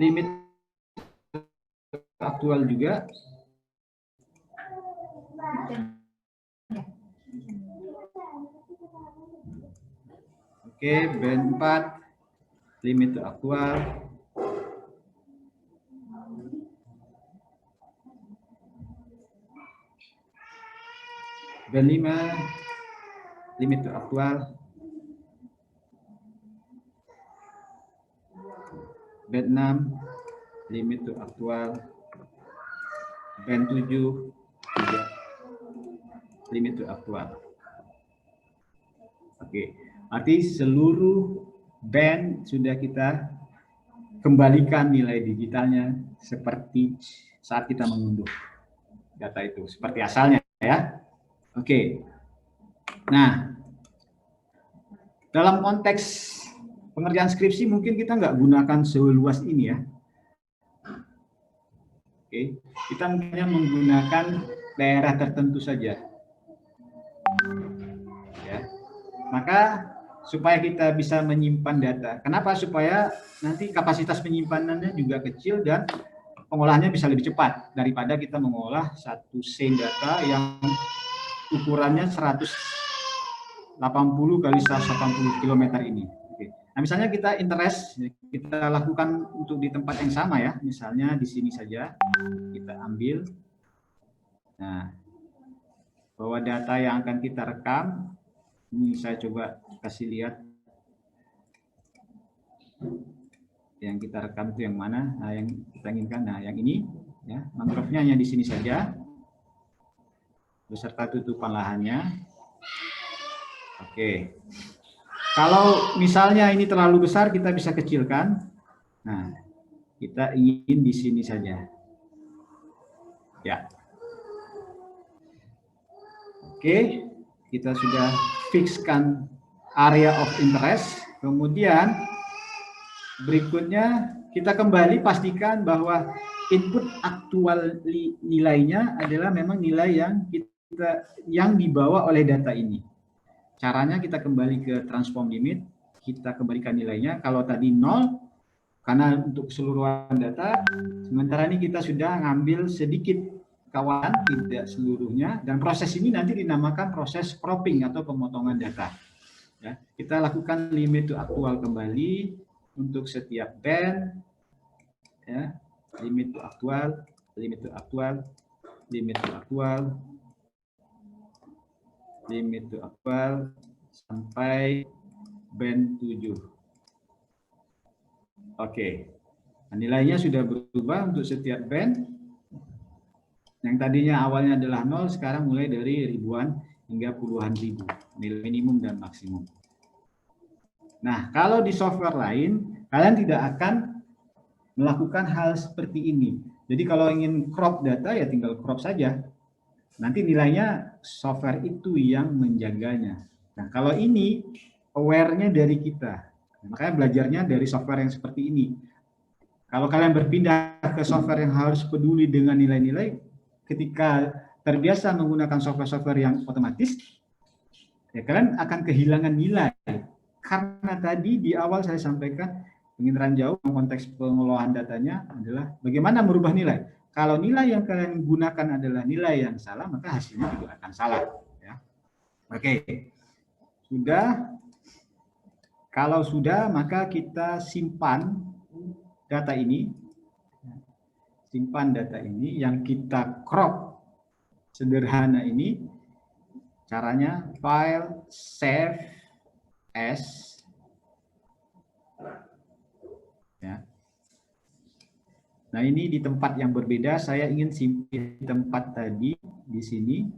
Limit aktual juga. Oke, band 4, limit to aktual. Band 5, limit to aktual. Band 6, limit to aktual. Band 7, juga limit to aktual. Oke, arti seluruh band sudah kita kembalikan nilai digitalnya seperti saat kita mengunduh data itu, seperti asalnya ya. Oke, nah dalam konteks pengerjaan skripsi mungkin kita nggak gunakan seluas ini ya. Oke, kita hanya menggunakan daerah tertentu saja. Ya. Maka supaya kita bisa menyimpan data. Kenapa? Supaya nanti kapasitas penyimpanannya juga kecil dan pengolahannya bisa lebih cepat daripada kita mengolah satu scene data yang ukurannya 180 kali 180 km ini. Oke. Nah, misalnya kita interest, kita lakukan untuk di tempat yang sama ya. Misalnya di sini saja kita ambil. Nah, bahwa data yang akan kita rekam, ini saya coba kasih lihat. Yang kita rekam itu yang mana? Nah, yang kita inginkan. Nah, yang ini ya, mangrove-nya hanya di sini saja. Beserta tutupan lahannya. Oke. Kalau misalnya ini terlalu besar, kita bisa kecilkan. Nah, kita ingin di sini saja. Ya. Oke, kita sudah fixkan area of interest. Kemudian berikutnya kita kembali pastikan bahwa input aktual nilainya adalah memang nilai yang dibawa oleh data ini. Caranya kita kembali ke transform limit, kita kembalikan nilainya. Kalau tadi 0, karena untuk keseluruhan data, sementara ini kita sudah ngambil sedikit kawasan, tidak seluruhnya, dan proses ini nanti dinamakan proses cropping atau pemotongan data. Ya, kita lakukan limit to aktual kembali untuk setiap band, ya, limit to aktual, limit to aktual, limit to aktual, limit to aktual sampai band 7. Oke, nah, nilainya sudah berubah untuk setiap band. Yang tadinya awalnya adalah 0, sekarang mulai dari ribuan hingga puluhan ribu, nilai minimum dan maksimum. Nah, kalau di software lain, kalian tidak akan melakukan hal seperti ini. Jadi kalau ingin crop data, ya tinggal crop saja. Nanti nilainya software itu yang menjaganya. Nah, kalau ini aware-nya dari kita. Makanya belajarnya dari software yang seperti ini. Kalau kalian berpindah ke software yang harus peduli dengan nilai-nilai, ketika terbiasa menggunakan software-software yang otomatis, ya kalian akan kehilangan nilai. Karena tadi di awal saya sampaikan, penginderaan jauh konteks pengelolaan datanya adalah bagaimana merubah nilai. Kalau nilai yang kalian gunakan adalah nilai yang salah, maka hasilnya juga akan salah. Ya. Oke, sudah. Kalau sudah, maka kita simpan data ini. Simpan data ini yang kita crop sederhana ini. Caranya file save as. Ya. Nah, ini di tempat yang berbeda, saya ingin simpan tempat tadi di sini.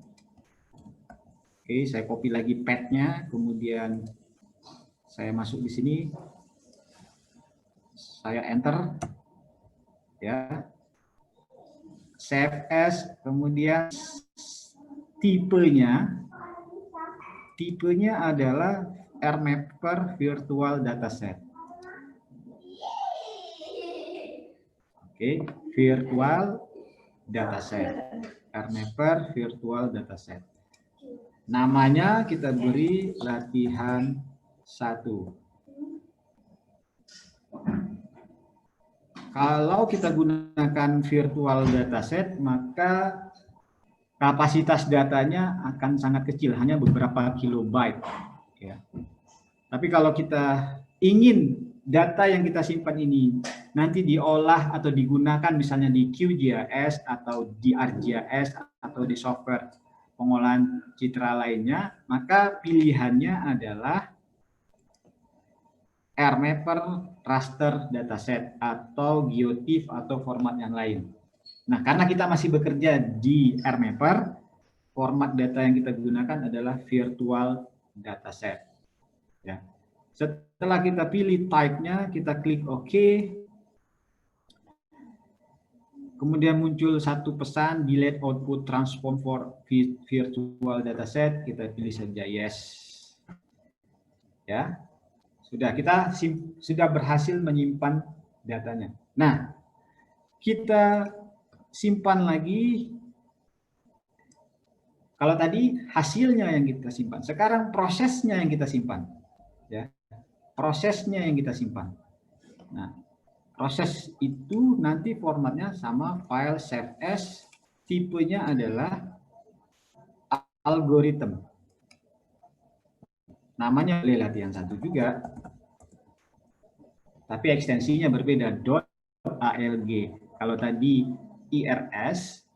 Oke, saya copy lagi path-nya, kemudian saya masuk di sini. Saya enter. Ya. Save as, kemudian tipenya adalah RMapper virtual dataset. Oke, virtual dataset, RMapper virtual dataset. Namanya kita beri latihan 1. Kalau kita gunakan virtual dataset, maka kapasitas datanya akan sangat kecil, hanya beberapa kilobyte. Ya. Tapi kalau kita ingin data yang kita simpan ini nanti diolah atau digunakan misalnya di QGIS atau di ArcGIS atau di software pengolahan citra lainnya, maka pilihannya adalah RMapper raster dataset atau GeoTIFF atau format yang lain. Nah, karena kita masih bekerja di RMapper, format data yang kita gunakan adalah virtual dataset. Ya. Setelah kita pilih type-nya, kita klik OK. Kemudian muncul satu pesan, delete output transform for virtual dataset. Kita pilih saja yes. Ya, kita sudah berhasil menyimpan datanya. Nah, kita simpan lagi. Kalau tadi hasilnya yang kita simpan, sekarang prosesnya yang kita simpan. Ya, prosesnya yang kita simpan. Nah, proses itu nanti formatnya sama file save as, tipenya adalah algoritma. Namanya boleh latihan satu juga, tapi ekstensinya berbeda, .alg. Kalau tadi IRS,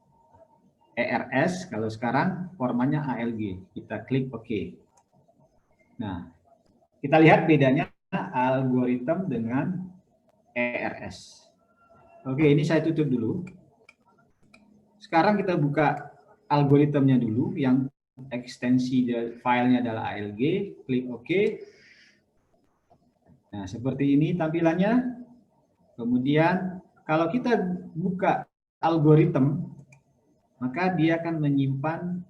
ERS, kalau sekarang formatnya ALG. Kita klik OK. Nah, kita lihat bedanya algoritma dengan ERS. Oke, ini saya tutup dulu. Sekarang kita buka algoritmanya dulu, yang ekstensi filenya adalah ALG. Klik OK. Nah, seperti ini tampilannya. Kemudian, kalau kita buka algoritma, maka dia akan menyimpan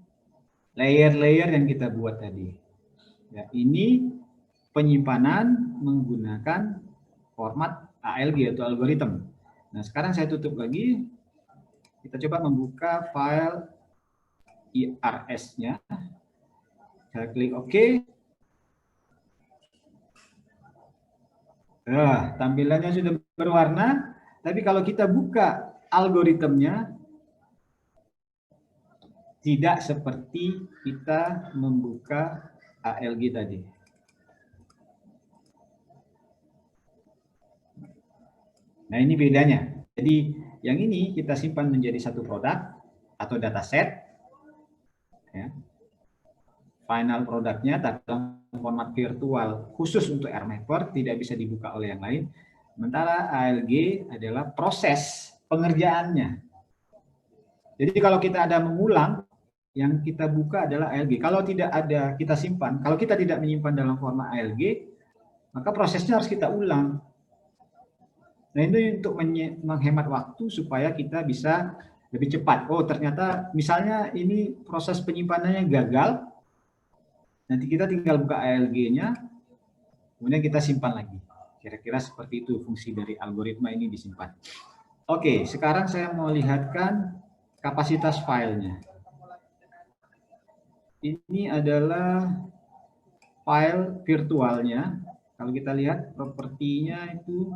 layer-layer yang kita buat tadi. Ya, ini penyimpanan menggunakan format ALG atau algoritma. Nah, sekarang saya tutup lagi. Kita coba membuka file IRS-nya. Saya klik OK. Nah, tampilannya sudah berwarna. Tapi kalau kita buka algoritmnya, tidak seperti kita membuka ALG tadi. Nah, ini bedanya. Jadi, yang ini kita simpan menjadi satu produk atau dataset. Ya. Final produknya dalam format virtual khusus untuk RMapper, tidak bisa dibuka oleh yang lain. Sementara ALG adalah proses pengerjaannya. Jadi kalau kita ada mengulang, yang kita buka adalah ALG. Kalau tidak ada kita simpan, kalau kita tidak menyimpan dalam format ALG, maka prosesnya harus kita ulang. Nah, ini untuk menghemat waktu supaya kita bisa lebih cepat. Oh, ternyata misalnya ini proses penyimpanannya gagal, nanti kita tinggal buka ALG-nya, kemudian kita simpan lagi. Kira-kira seperti itu fungsi dari algoritma ini disimpan. Oke, sekarang saya mau lihatkan kapasitas filenya. Ini adalah file virtualnya. Kalau kita lihat propertinya itu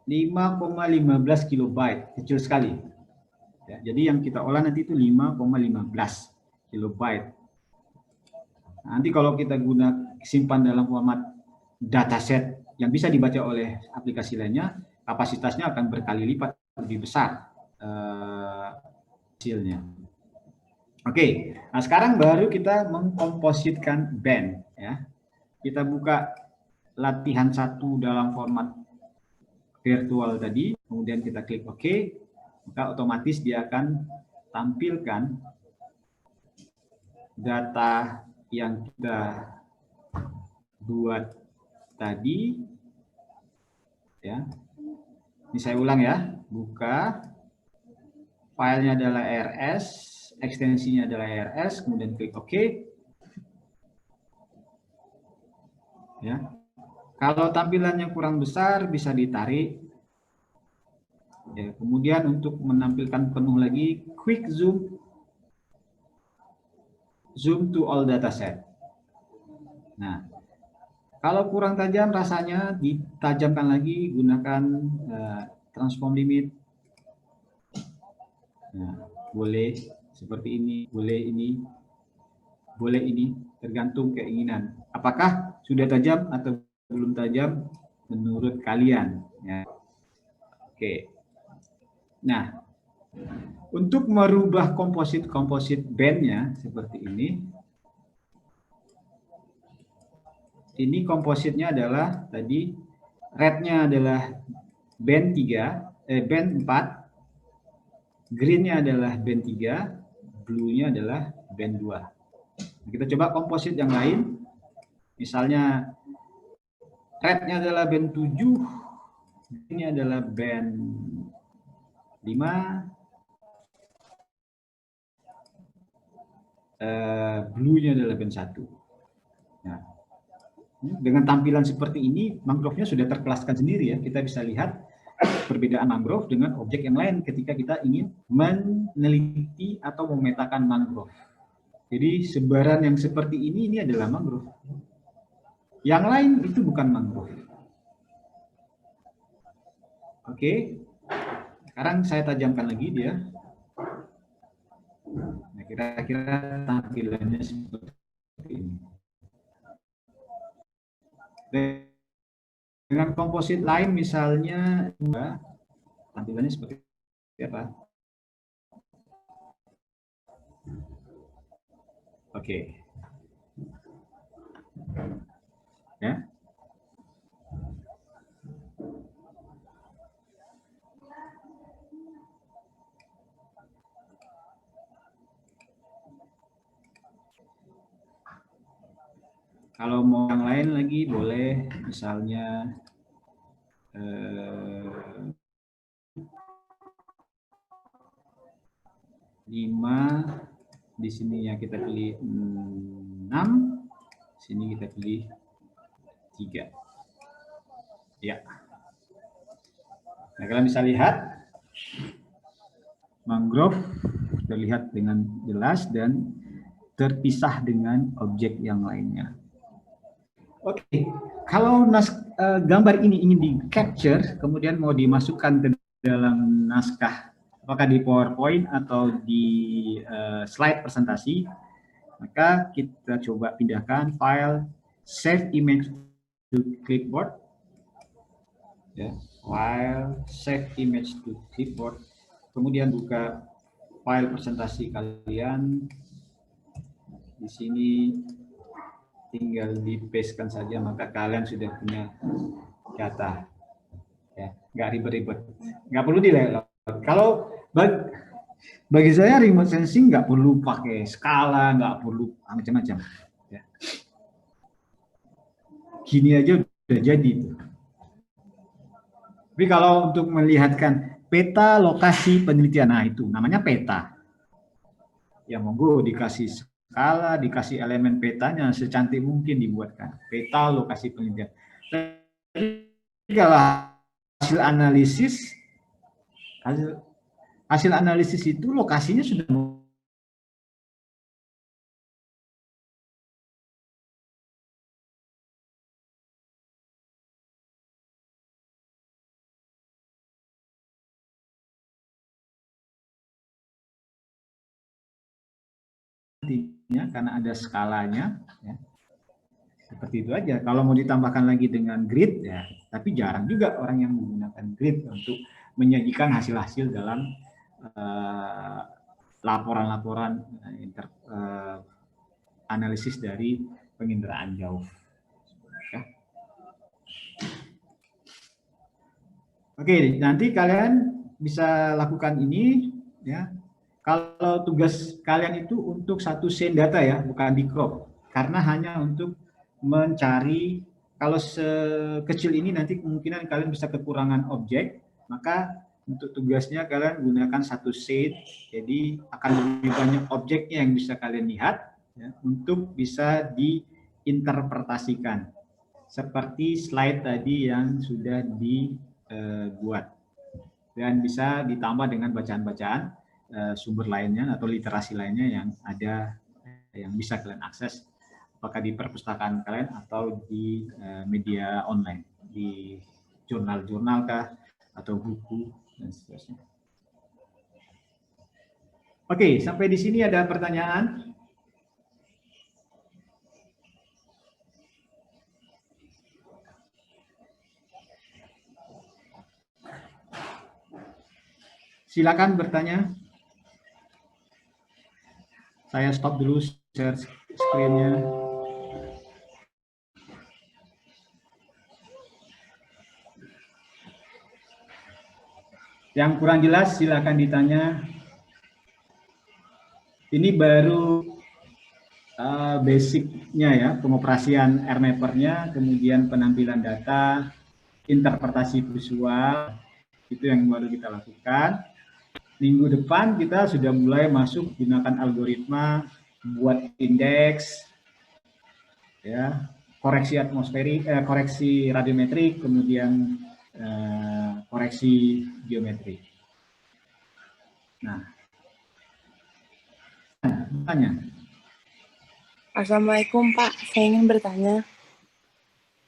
5,15 kilobyte, kecil sekali. Ya, jadi yang kita olah nanti itu 5,15 kilobyte. Nanti kalau kita simpan dalam format dataset yang bisa dibaca oleh aplikasi lainnya, kapasitasnya akan berkali lipat lebih besar hasilnya. Oke, nah sekarang baru kita mengkompositkan band. Ya. Kita buka latihan 1 dalam format virtual tadi, kemudian kita klik OK, maka otomatis dia akan tampilkan data yang kita buat tadi. Ya, ini saya ulang ya, buka, filenya adalah RS, ekstensinya adalah RS, kemudian klik OK. Ya. Kalau tampilannya kurang besar bisa ditarik. Ya, kemudian untuk menampilkan penuh lagi, quick zoom to all dataset. Nah, kalau kurang tajam rasanya ditajamkan lagi, gunakan transform limit. Nah, boleh seperti ini, boleh ini, boleh ini, tergantung keinginan. Apakah sudah tajam atau belum tajam menurut kalian? Ya. Oke. Nah, untuk merubah komposit bandnya seperti ini kompositnya adalah tadi rednya adalah band 4, greennya adalah band 3, blue-nya adalah band 2. Kita coba komposit yang lain, misalnya rednya adalah band 7, ini adalah band 5, blue-nya adalah band 1. Nah, dengan tampilan seperti ini, mangrove-nya sudah terkelaskan sendiri ya. Kita bisa lihat perbedaan mangrove dengan objek yang lain ketika kita ingin meneliti atau memetakan mangrove. Jadi sebaran yang seperti ini adalah mangrove. Yang lain itu bukan mangrove. Oke. Sekarang saya tajamkan lagi dia. Nah, kira-kira tampilannya seperti ini. Dengan komposit lain misalnya tampilannya seperti apa? Oke. Ya. Kalau mau yang lain lagi boleh, misalnya 5, di sini ya kita pilih 6, sini kita pilih 3. Ya. Nah, kalian bisa lihat mangrove terlihat dengan jelas dan terpisah dengan objek yang lainnya. Oke, kalau gambar ini ingin di-capture, kemudian mau dimasukkan ke dalam naskah, apakah di PowerPoint atau di slide presentasi, maka kita coba pindahkan file save image to clipboard. Ya, file save image to clipboard. Kemudian buka file presentasi kalian. Di sini tinggal di-paste-kan saja, maka kalian sudah punya data. Ya, nggak ribet-ribet. Nggak perlu di-layout. Kalau bagi saya remote sensing nggak perlu pakai skala, nggak perlu macam-macam. Ya. Gini aja udah jadi. Tapi kalau untuk melihatkan peta lokasi penelitian, nah itu namanya peta. Ya monggo dikasih skala, dikasih elemen petanya secantik mungkin dibuatkan. Peta lokasi penelitian. Tapi kalau hasil analisis itu lokasinya sudah karena ada skalanya. Ya. Seperti itu aja. Kalau mau ditambahkan lagi dengan grid, ya, tapi jarang juga orang yang menggunakan grid untuk menyajikan hasil-hasil dalam laporan-laporan analisis dari penginderaan jauh. Ya. Oke, nanti kalian bisa lakukan ini, ya. Kalau tugas kalian itu untuk satu scene data ya, bukan di crop, karena hanya untuk mencari, kalau sekecil ini nanti kemungkinan kalian bisa kekurangan objek, maka untuk tugasnya kalian gunakan satu scene, jadi akan lebih banyak objeknya yang bisa kalian lihat ya, untuk bisa diinterpretasikan seperti slide tadi yang sudah dibuat, dan bisa ditambah dengan bacaan-bacaan sumber lainnya atau literasi lainnya yang ada, yang bisa kalian akses, apakah di perpustakaan kalian atau di media online, di jurnal-jurnal kah atau buku dan seterusnya. Oke, sampai di sini ada pertanyaan? Silakan bertanya. Saya stop dulu share screen-nya. Yang kurang jelas silakan ditanya. Ini baru basicnya ya, pengoperasian RMapper-nya, kemudian penampilan data, interpretasi visual, itu yang baru kita lakukan. Minggu depan kita sudah mulai masuk gunakan algoritma buat indeks, ya, koreksi atmosferik, koreksi radiometrik, kemudian koreksi geometrik. Nah, tanya. Assalamualaikum Pak, saya ingin bertanya.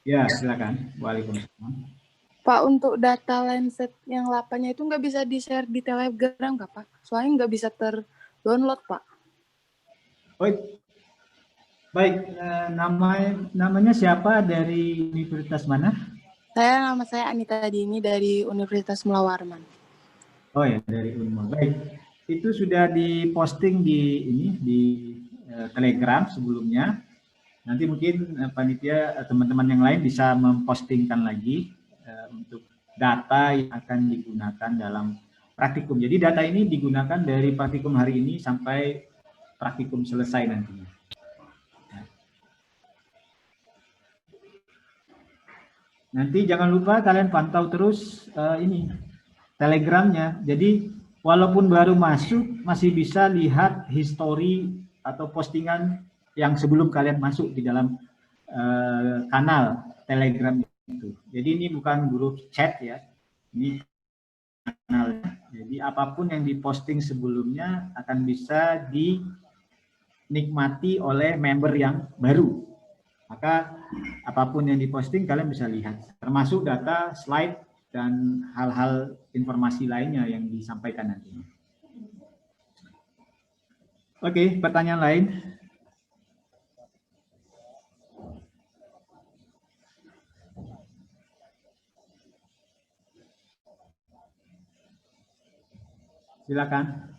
Ya, silakan. Waalaikumsalam. Pak, untuk data Landsat yang 8-nya itu nggak bisa di-share di Telegram nggak Pak? Soalnya nggak bisa ter-download Pak. Baik, namanya siapa, dari universitas mana? Nama saya Anita Dini dari Universitas Mula Warman. Oh ya, dari Unmul. Baik, itu sudah diposting di Telegram sebelumnya. Nanti mungkin panitia, teman-teman yang lain bisa mempostingkan lagi untuk data yang akan digunakan dalam praktikum. Jadi data ini digunakan dari praktikum hari ini sampai praktikum selesai nantinya. Nanti jangan lupa kalian pantau terus ini Telegramnya. Jadi walaupun baru masuk masih bisa lihat history atau postingan yang sebelum kalian masuk di dalam kanal Telegram itu. Jadi ini bukan grup chat ya, ini kanal. Jadi apapun yang diposting sebelumnya akan bisa dinikmati oleh member yang baru. Maka apapun yang diposting kalian bisa lihat, termasuk data, slide, dan hal-hal informasi lainnya yang disampaikan nantinya. Oke, pertanyaan lain? Silakan.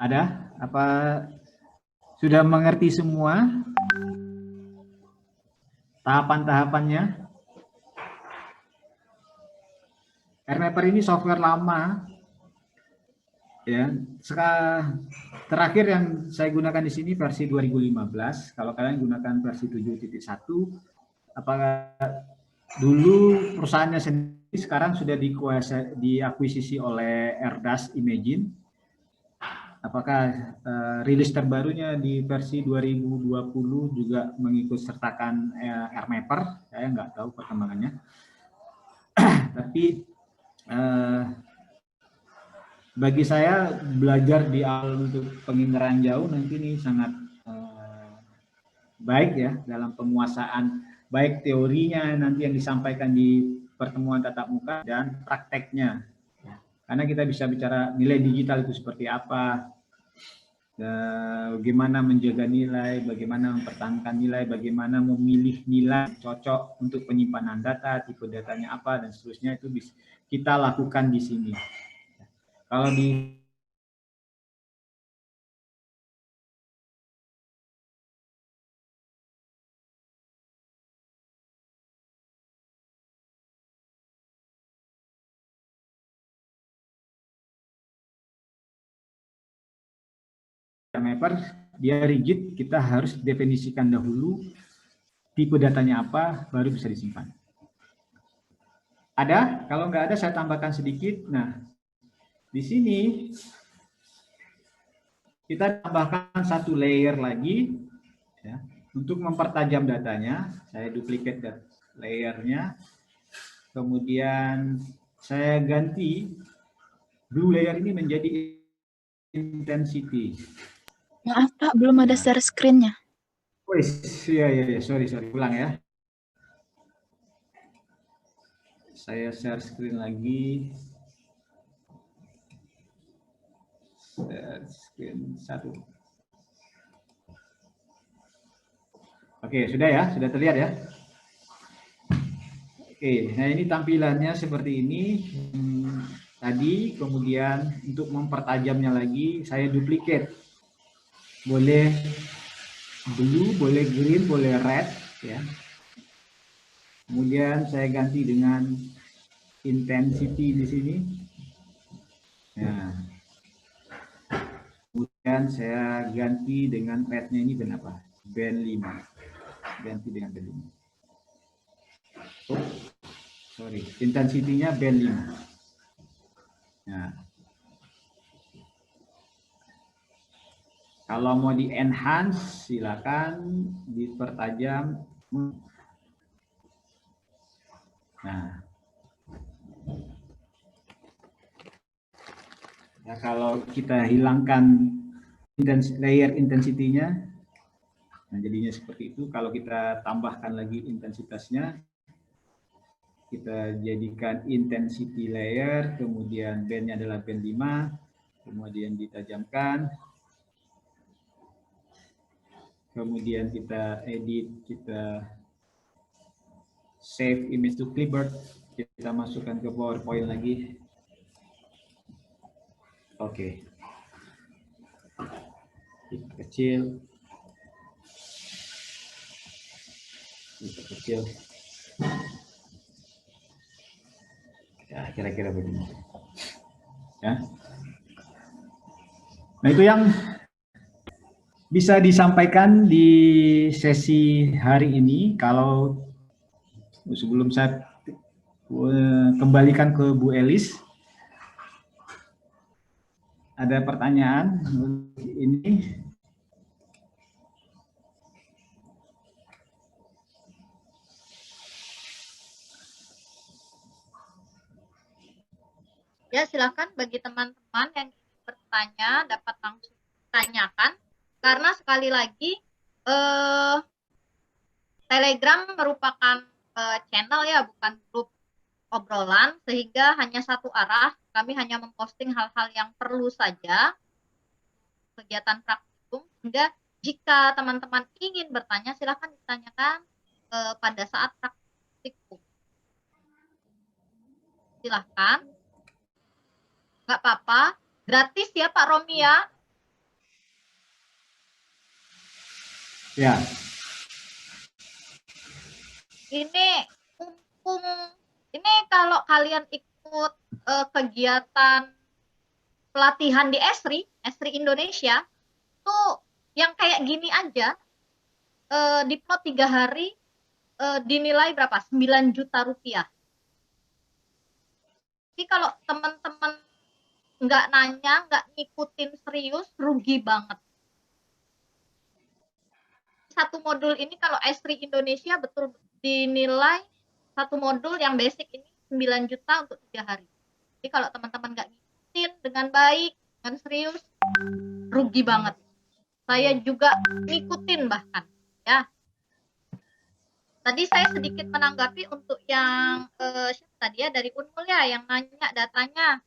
Ada? Apa sudah mengerti semua tahapan-tahapannya? RMapper ini software lama, ya. Terakhir yang saya gunakan di sini versi 2015. Kalau kalian gunakan versi 7.1, apakah dulu perusahaannya sendiri sekarang sudah diakuisisi oleh Erdas Imagine? Apakah rilis terbarunya di versi 2020 juga mengikut sertakan RMapper? Saya nggak tahu perkembangannya. Tapi bagi saya belajar di awal untuk penginderaan jauh nanti ini sangat baik ya dalam penguasaan baik teorinya nanti yang disampaikan di pertemuan tatap muka dan prakteknya. Karena kita bisa bicara nilai digital itu seperti apa, bagaimana menjaga nilai, bagaimana mempertahankan nilai, bagaimana memilih nilai cocok untuk penyimpanan data, tipe datanya apa, dan seterusnya itu bisa kita lakukan di sini. Kalau di RMapper, dia rigid, kita harus definisikan dahulu tipe datanya apa, baru bisa disimpan. Ada? Kalau nggak ada, saya tambahkan sedikit. Nah, di sini kita tambahkan satu layer lagi, ya, untuk mempertajam datanya. Saya duplicate layernya, kemudian saya ganti blue layer ini menjadi intensity. Maaf Pak, belum ada share screen-nya. Wih, iya, iya, iya. Sorry, ulang ya. Saya share screen lagi. Share screen 1. Oke, sudah ya? Sudah terlihat ya? Oke, nah ini tampilannya seperti ini. Tadi, kemudian untuk mempertajamnya lagi, saya duplicate. Boleh blue, boleh green, boleh red, ya. Kemudian saya ganti dengan intensity di sini. Nah, kemudian saya ganti dengan rednya ini band apa? Band 5. Ganti dengan band 5. Oh, sorry, intensity-nya band 5. Nah, kalau mau di enhance silakan dipertajam. Nah, ya kalau kita hilangkan layer intensity-nya, nah jadinya seperti itu. Kalau kita tambahkan lagi intensitasnya, kita jadikan intensity layer, kemudian bandnya adalah band 5, kemudian ditajamkan, kemudian kita edit, kita save image to clipboard, kita masukkan ke PowerPoint lagi. Oke. Kecil. Kecil. Ya, kira-kira begini. Ya. Nah, itu yang bisa disampaikan di sesi hari ini. Kalau sebelum saya kembalikan ke Bu Elis, ada pertanyaan ini? Ya, silakan bagi teman-teman yang ingin bertanya dapat langsung tanyakan, karena sekali lagi Telegram merupakan channel ya, bukan grup obrolan, sehingga hanya satu arah. Kami hanya memposting hal-hal yang perlu saja, kegiatan praktikum, sehingga jika teman-teman ingin bertanya, silakan ditanyakan pada saat praktikum. Silakan. Nggak apa-apa, gratis ya Pak Romi ya. Ya. Ini mumpung, ini kalau kalian ikut kegiatan pelatihan di Esri Indonesia, tuh yang kayak gini aja, diplot 3 hari dinilai berapa? 9 juta rupiah. Jadi kalau teman-teman nggak nanya, nggak ngikutin serius, rugi banget. Satu modul ini kalau Esri Indonesia betul dinilai satu modul yang basic ini 9 juta untuk 3 hari. Jadi kalau teman-teman nggak ngikutin dengan baik, dengan serius, rugi banget. Saya juga ngikutin bahkan, ya. Tadi saya sedikit menanggapi untuk yang tadi ya dari Unmul ya, yang nanya datanya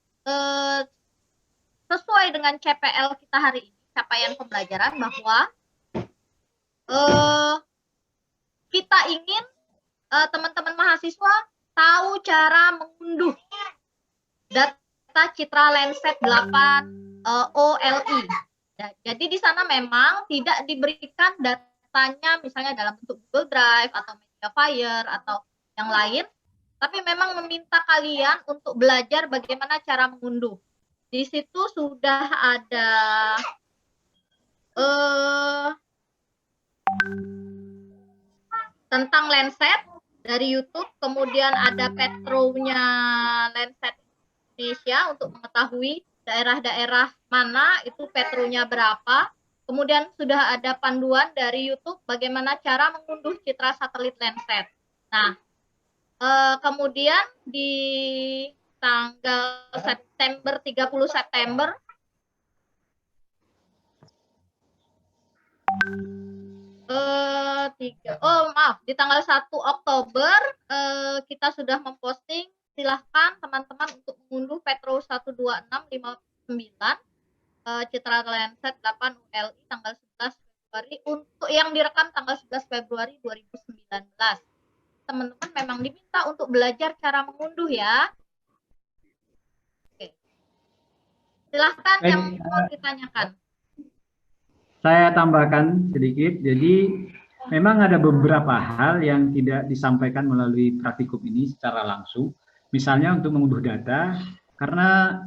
sesuai dengan CPL kita hari ini, capaian pembelajaran, bahwa kita ingin teman-teman mahasiswa tahu cara mengunduh data Citra Landsat 8 OLI. Ya, jadi di sana memang tidak diberikan datanya misalnya dalam bentuk Google Drive atau Mediafire atau yang lain, tapi memang meminta kalian untuk belajar bagaimana cara mengunduh. Di situ sudah ada tentang Landsat dari YouTube, kemudian ada Petro-nya Landsat Indonesia untuk mengetahui daerah-daerah mana itu Petro-nya berapa. Kemudian sudah ada panduan dari YouTube bagaimana cara mengunduh citra satelit Landsat. Nah, kemudian di tanggal September 30 September 3. Oh, maaf, di tanggal 1 Oktober kita sudah memposting. Silahkan teman-teman untuk mengunduh Petro 12659 Citra Lenset 8 ULI tanggal 11 Februari untuk yang direkam tanggal 11 Februari 2019. Teman-teman memang diminta untuk belajar cara mengunduh ya. Oke. Silahkan yang mau ditanyakan. Saya tambahkan sedikit, jadi memang ada beberapa hal yang tidak disampaikan melalui praktikum ini secara langsung. Misalnya untuk mengunduh data, karena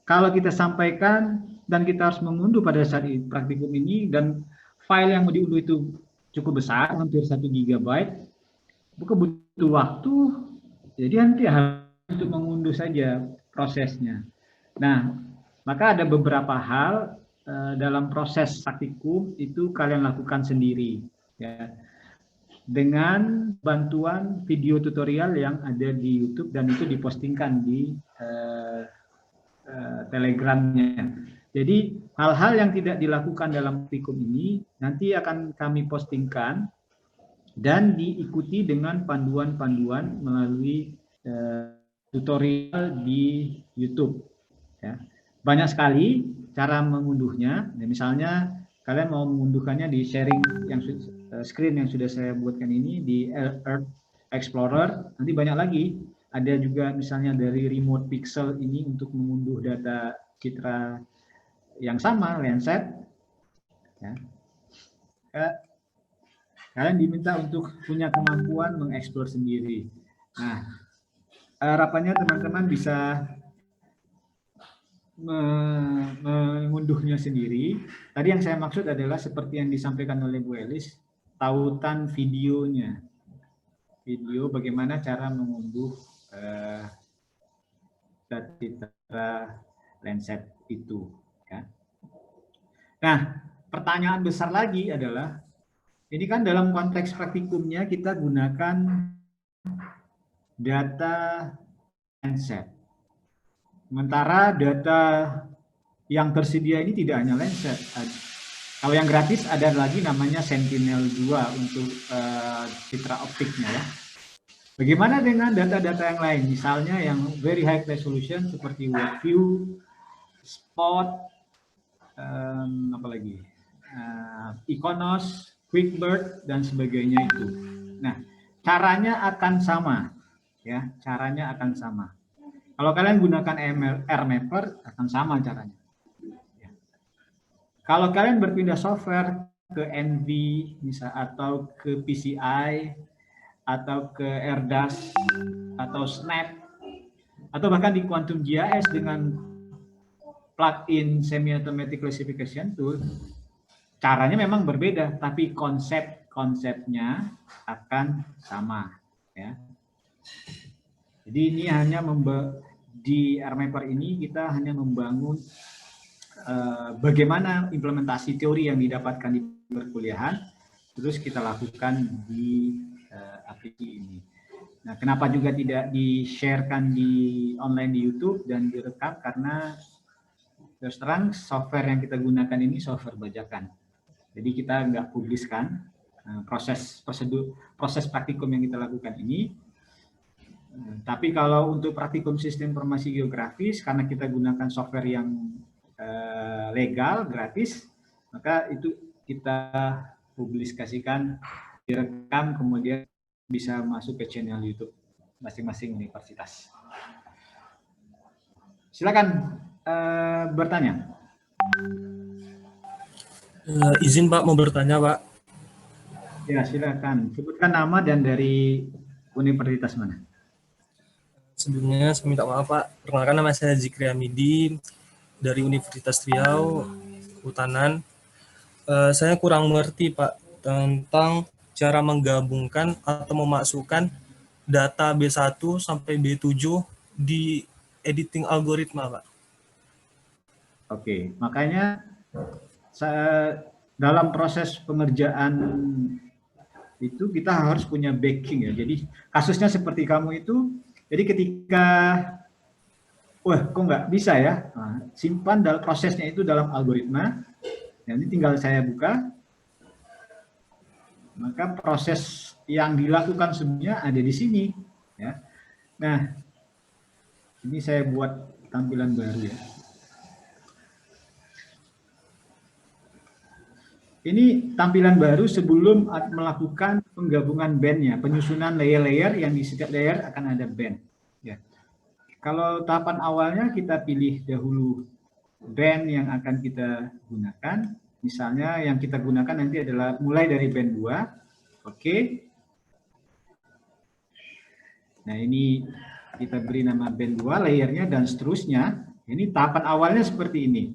kalau kita sampaikan dan kita harus mengunduh pada saat praktikum ini, dan file yang mau diunduh itu cukup besar, hampir 1 GB, butuh waktu, jadi nanti harus untuk mengunduh saja prosesnya. Nah, maka ada beberapa hal dalam proses praktikum itu kalian lakukan sendiri, ya, dengan bantuan video tutorial yang ada di YouTube dan itu dipostingkan di Telegramnya. Jadi hal-hal yang tidak dilakukan dalam praktikum ini nanti akan kami postingkan dan diikuti dengan panduan-panduan melalui tutorial di YouTube. Ya. Banyak sekali cara mengunduhnya. Misalnya kalian mau mengunduhkannya di sharing yang screen yang sudah saya buatkan ini di Earth Explorer. Nanti banyak lagi. Ada juga misalnya dari remote pixel ini untuk mengunduh data citra yang sama, Landsat. Ya. Kalian diminta untuk punya kemampuan mengeksplor sendiri. Nah, harapannya teman-teman bisa mengunduhnya sendiri. Tadi yang saya maksud adalah seperti yang disampaikan oleh Bu Elis, tautan videonya. Video bagaimana cara mengunduh data citra Landsat itu. Ya. Nah, pertanyaan besar lagi adalah, ini kan dalam konteks praktikumnya kita gunakan data Landsat. Sementara data yang tersedia ini tidak hanya Landsat. Kalau yang gratis ada lagi namanya Sentinel-2 untuk citra optiknya ya. Bagaimana dengan data-data yang lain? Misalnya yang very high resolution seperti WebView, Spot, apalagi Iconos, QuickBird dan sebagainya itu. Nah, caranya akan sama, ya. Caranya akan sama. Kalau kalian gunakan RMapper akan sama caranya. Ya. Kalau kalian berpindah software ke NV, misal atau ke PCI, atau ke AirDAS, atau Snap, atau bahkan di Quantum GIS dengan plugin semi-automatic classification tool, caranya memang berbeda, tapi konsepnya akan sama. Ya. Jadi ini hanya di RMapper ini kita hanya membangun bagaimana implementasi teori yang didapatkan di perkuliahan, terus kita lakukan di aplikasi ini. Nah, kenapa juga tidak di-sharekan di online di YouTube dan direkam? Karena terus terang software yang kita gunakan ini software bajakan. Jadi kita nggak publiskan proses praktikum yang kita lakukan ini. Tapi kalau untuk praktikum sistem informasi geografis, karena kita gunakan software yang legal, gratis, maka itu kita publikasikan, direkam, kemudian bisa masuk ke channel YouTube masing-masing universitas. Silakan bertanya. Izin Pak, mau bertanya Pak. Ya, silakan. Sebutkan nama dan dari universitas mana. Sebelumnya saya minta maaf Pak. Perkenalkan nama saya Zikri Hamidi dari Universitas Riau, Kehutanan. Saya kurang mengerti Pak tentang cara menggabungkan atau memasukkan data B1 sampai B7 di editing algoritma Pak. Oke, makanya dalam proses pengerjaan itu kita harus punya backing ya. Jadi kasusnya seperti kamu itu, jadi ketika wah kok nggak bisa ya, nah, simpan dalam prosesnya itu dalam algoritma. Nanti tinggal saya buka. maka proses yang dilakukan sebenarnya ada di sini. Ya. Nah, ini saya buat tampilan baru ya. Ini tampilan baru sebelum melakukan penggabungan bandnya, penyusunan layer-layer yang di setiap layer akan ada band. Ya. Kalau tahapan awalnya kita pilih dahulu band yang akan kita gunakan. Misalnya yang kita gunakan nanti adalah mulai dari band 2. Oke. Nah ini kita beri nama band 2, layernya dan seterusnya. Ini tahapan awalnya seperti ini.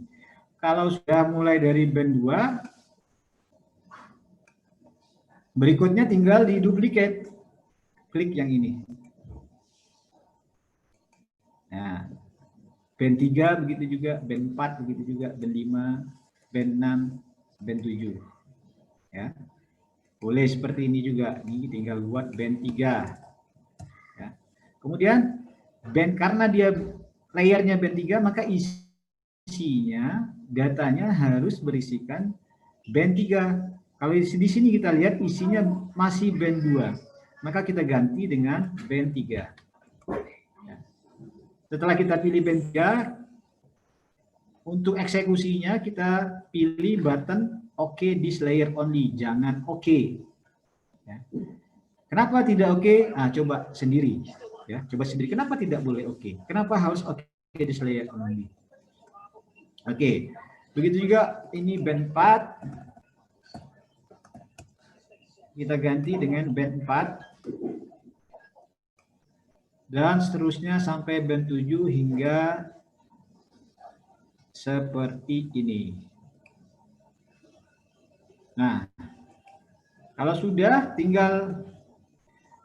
Kalau sudah mulai dari band 2, berikutnya tinggal di duplicate. Klik yang ini. Nah, band 3 begitu juga, band 4 begitu juga, band 5, band 6, band 7. Ya. Boleh seperti ini juga. Ini tinggal buat band 3. Ya. Kemudian band, karena dia layernya band 3, maka isinya, datanya harus berisikan band 3. Kalau di sini kita lihat isinya masih band 2, maka kita ganti dengan band 3. Setelah kita pilih band 3, untuk eksekusinya kita pilih button OK this layer only, jangan OK. Ya. Kenapa tidak OK? Nah, coba sendiri. Ya, coba sendiri. Kenapa tidak boleh OK? Kenapa harus OK this layer only? Oke, begitu juga ini band 4. Kita ganti dengan band 4 dan seterusnya sampai band 7 hingga seperti ini. Nah, kalau sudah tinggal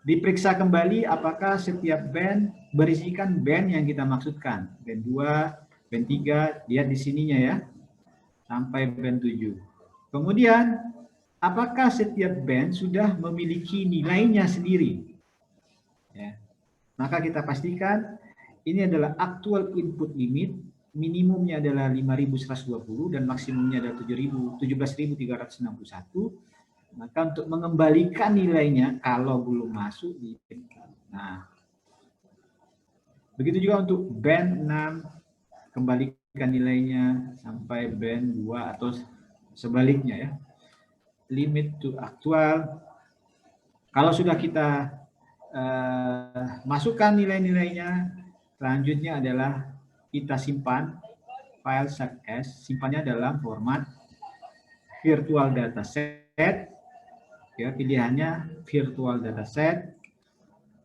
diperiksa kembali apakah setiap band berisikan band yang kita maksudkan. Band 2, band 3, lihat di sininya ya, sampai band 7. Kemudian apakah setiap band sudah memiliki nilainya sendiri? Ya. Maka kita pastikan ini adalah actual input limit, minimumnya adalah 5.120 dan maksimumnya adalah 17.361. Maka untuk mengembalikan nilainya kalau belum masuk di, nah, begitu juga untuk band 6, kembalikan nilainya sampai band 2 atau sebaliknya ya. Limit to actual. Kalau sudah kita masukkan nilai-nilainya, selanjutnya adalah kita simpan file save as, simpannya dalam format virtual dataset. Ya, pilihannya virtual dataset,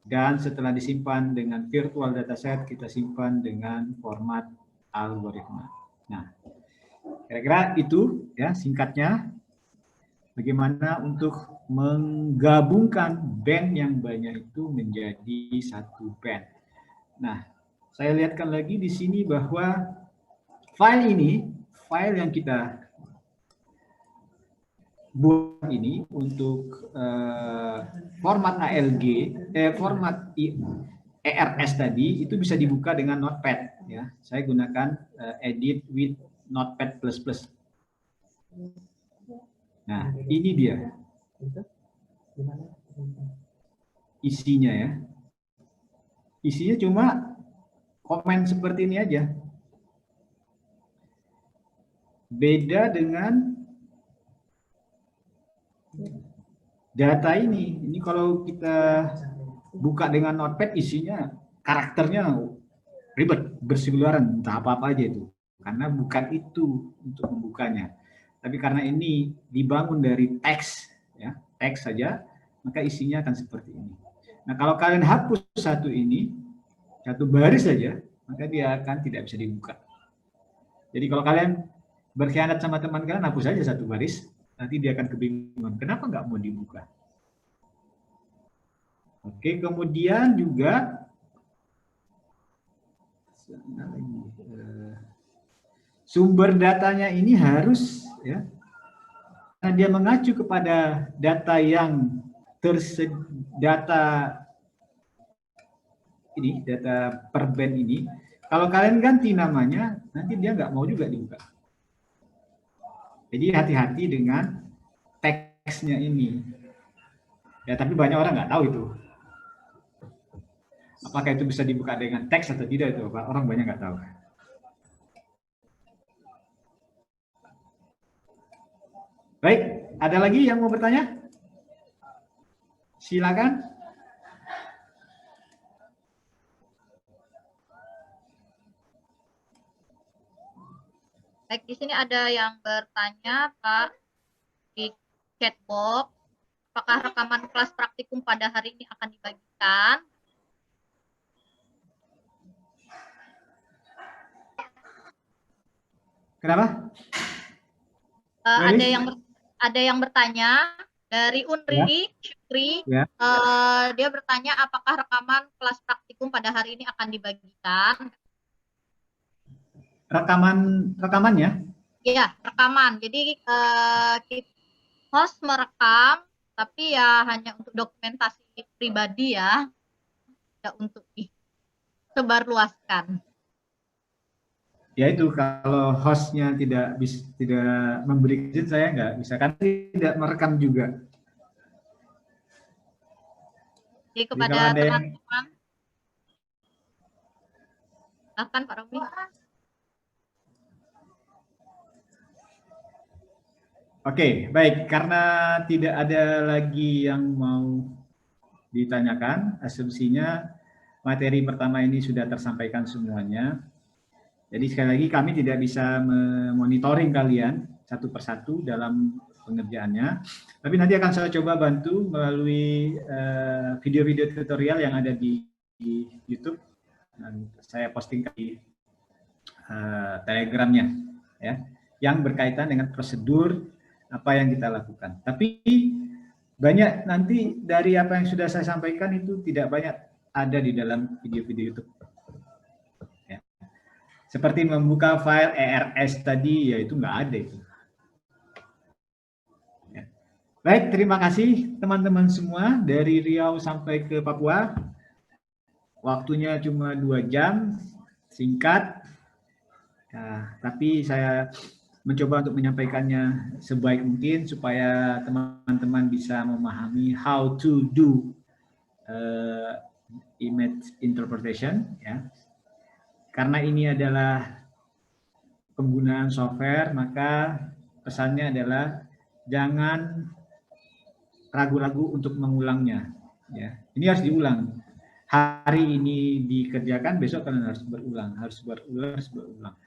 dan setelah disimpan dengan virtual dataset kita simpan dengan format algoritma. Nah, kira-kira itu ya singkatnya. Bagaimana untuk menggabungkan band yang banyak itu menjadi satu band. Nah, saya lihatkan lagi di sini bahwa file ini, file yang kita buat ini untuk format ALG, format ERS tadi itu bisa dibuka dengan Notepad. Ya, saya gunakan edit with Notepad++. Nah, ini dia isinya ya. Isinya cuma komen seperti ini aja. Beda dengan data ini. Ini kalau kita buka dengan Notepad isinya karakternya ribet, berseliweran, entah apa-apa aja itu. Karena bukan itu untuk membukanya. Tapi karena ini dibangun dari teks, ya, teks saja, maka isinya akan seperti ini. Nah, kalau kalian hapus satu ini, satu baris saja, maka dia akan tidak bisa dibuka. Jadi kalau kalian berkhianat sama teman kalian, hapus saja satu baris, nanti dia akan kebingungan. Kenapa nggak mau dibuka? Oke, kemudian juga sumber datanya ini harus ya, karena dia mengacu kepada data yang data ini, data per band ini. Kalau kalian ganti namanya, nanti dia nggak mau juga dibuka. Jadi hati-hati dengan teksnya ini. Ya, tapi banyak orang nggak tahu itu. Apakah itu bisa dibuka dengan teks atau tidak itu, Pak? Orang banyak nggak tahu. Baik, ada lagi yang mau bertanya? Silakan. Baik, di sini ada yang bertanya, Pak, di chatbox, apakah rekaman kelas praktikum pada hari ini akan dibagikan? Kenapa? Ada yang bertanya dari Unri Syukri. Ya. Dia bertanya apakah rekaman kelas praktikum pada hari ini akan dibagikan? Rekamannya? Iya, rekaman. Jadi host merekam, tapi ya hanya untuk dokumentasi pribadi ya, tidak untuk disebarluaskan. Ya itu, kalau hostnya tidak memberi izin, saya nggak bisa, kan tidak merekam juga. Jadi kepada teman-teman, silakan Pak Romi. Oke, baik. Karena tidak ada lagi yang mau ditanyakan, asumsinya materi pertama ini sudah tersampaikan semuanya. Jadi sekali lagi kami tidak bisa memonitoring kalian satu persatu dalam pengerjaannya, tapi nanti akan saya coba bantu melalui video-video tutorial yang ada di YouTube. Dan saya posting di Telegramnya, ya, yang berkaitan dengan prosedur apa yang kita lakukan. Tapi banyak nanti dari apa yang sudah saya sampaikan itu tidak banyak ada di dalam video-video YouTube. Ya. Seperti membuka file ERS tadi, ya itu nggak ada itu. Ya. Baik, terima kasih teman-teman semua dari Riau sampai ke Papua. Waktunya cuma 2 jam, singkat. Ya, tapi saya mencoba untuk menyampaikannya sebaik mungkin supaya teman-teman bisa memahami how to do image interpretation, ya. Karena ini adalah penggunaan software, maka pesannya adalah jangan ragu-ragu untuk mengulangnya, ya. Ini harus diulang. Hari ini dikerjakan, besok kalian harus berulang.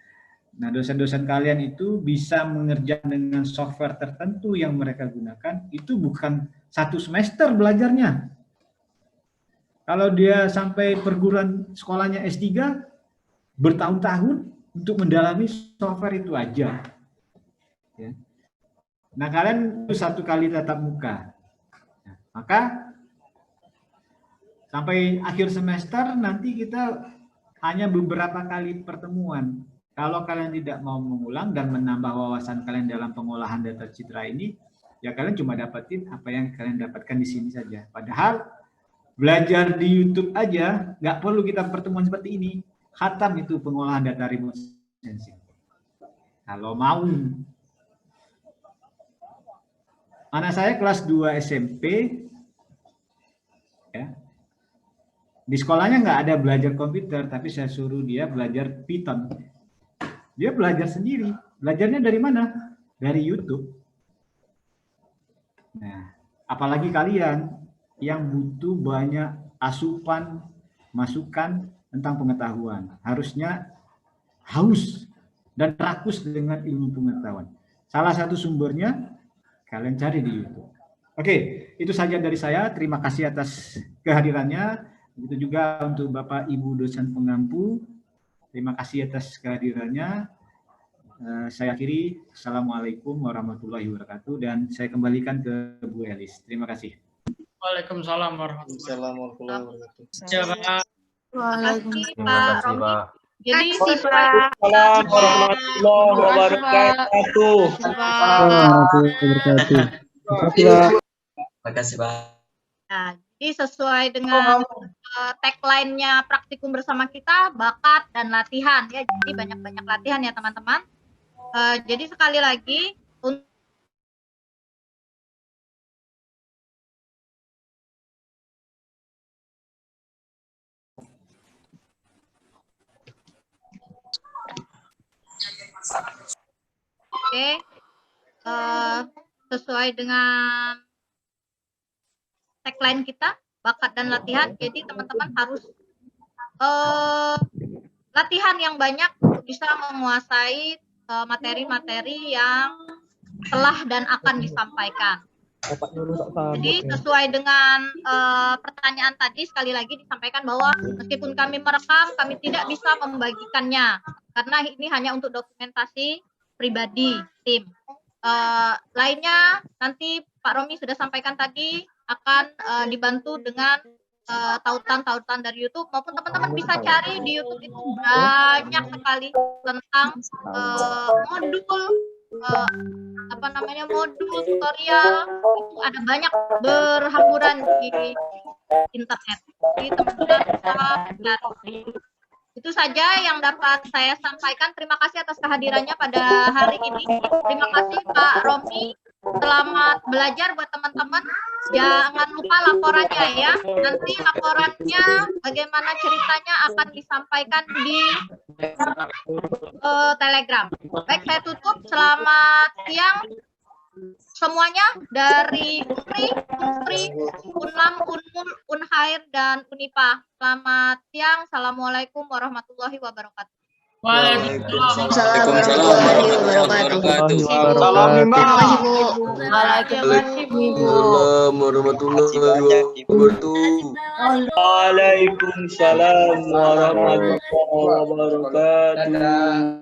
Nah, dosen-dosen kalian itu bisa mengerjakan dengan software tertentu yang mereka gunakan, itu bukan 1 semester belajarnya. Kalau dia sampai perguruan sekolahnya S3, bertahun-tahun untuk mendalami software itu aja. Ya. Nah, kalian 1 kali tatap muka. Nah, maka sampai akhir semester nanti kita hanya beberapa kali pertemuan. Kalau kalian tidak mau mengulang dan menambah wawasan kalian dalam pengolahan data citra ini, ya kalian cuma dapetin apa yang kalian dapatkan di sini saja. Padahal belajar di YouTube aja nggak perlu kita pertemuan seperti ini. Khatam itu pengolahan data remote sensing. Kalau mau. Anak saya kelas 2 SMP, ya. Di sekolahnya nggak ada belajar komputer, tapi saya suruh dia belajar Python. Dia belajar sendiri. Belajarnya dari mana? Dari YouTube. Nah, apalagi kalian yang butuh banyak asupan, masukan tentang pengetahuan. Harusnya haus dan rakus dengan ilmu pengetahuan. Salah satu sumbernya kalian cari di YouTube. Oke, itu saja dari saya. Terima kasih atas kehadirannya. Begitu juga untuk Bapak Ibu dosen pengampu. Terima kasih atas kehadirannya. Saya akhiri. Assalamualaikum warahmatullahi wabarakatuh. Dan saya kembalikan ke Bu Elis. Terima kasih. Waalaikumsalam warahmatullahi wabarakatuh. Waalaikumsalam. Pak Romi. Jadi siswa Waalaikumsalam warahmatullahi wabarakatuh. Terima kasih, Pak. Nah, jadi sesuai dengan tagline-nya praktikum bersama kita, bakat dan latihan ya. Jadi banyak-banyak latihan ya teman-teman. Jadi sekali lagi Oke. Sesuai dengan tagline kita, bakat dan latihan. Jadi teman-teman harus latihan yang banyak untuk bisa menguasai materi-materi yang telah dan akan disampaikan. Jadi sesuai dengan pertanyaan tadi, sekali lagi disampaikan bahwa meskipun kami merekam, kami tidak bisa membagikannya karena ini hanya untuk dokumentasi pribadi tim. Lainnya nanti Pak Romi sudah sampaikan tadi akan dibantu dengan tautan-tautan dari YouTube, maupun teman-teman bisa cari di YouTube itu banyak sekali tentang modul modul tutorial, itu ada banyak berhamburan di internet. Jadi teman-teman bisa cari. Itu saja yang dapat saya sampaikan. Terima kasih atas kehadirannya pada hari ini. Terima kasih Pak Romi. Selamat belajar buat teman-teman. Jangan lupa laporannya ya. Nanti laporannya bagaimana ceritanya akan disampaikan di Telegram. Baik, saya tutup. Selamat siang semuanya dari Unpri, Unlam, Unmul, Unhair, dan Unipa. Selamat siang. Assalamualaikum warahmatullahi wabarakatuh. Waalaikumsalam warahmatullahi wabarakatuh. Salam Mbak. Waalaikumsalam warahmatullahi wabarakatuh. Waalaikumsalam warahmatullahi wabarakatuh.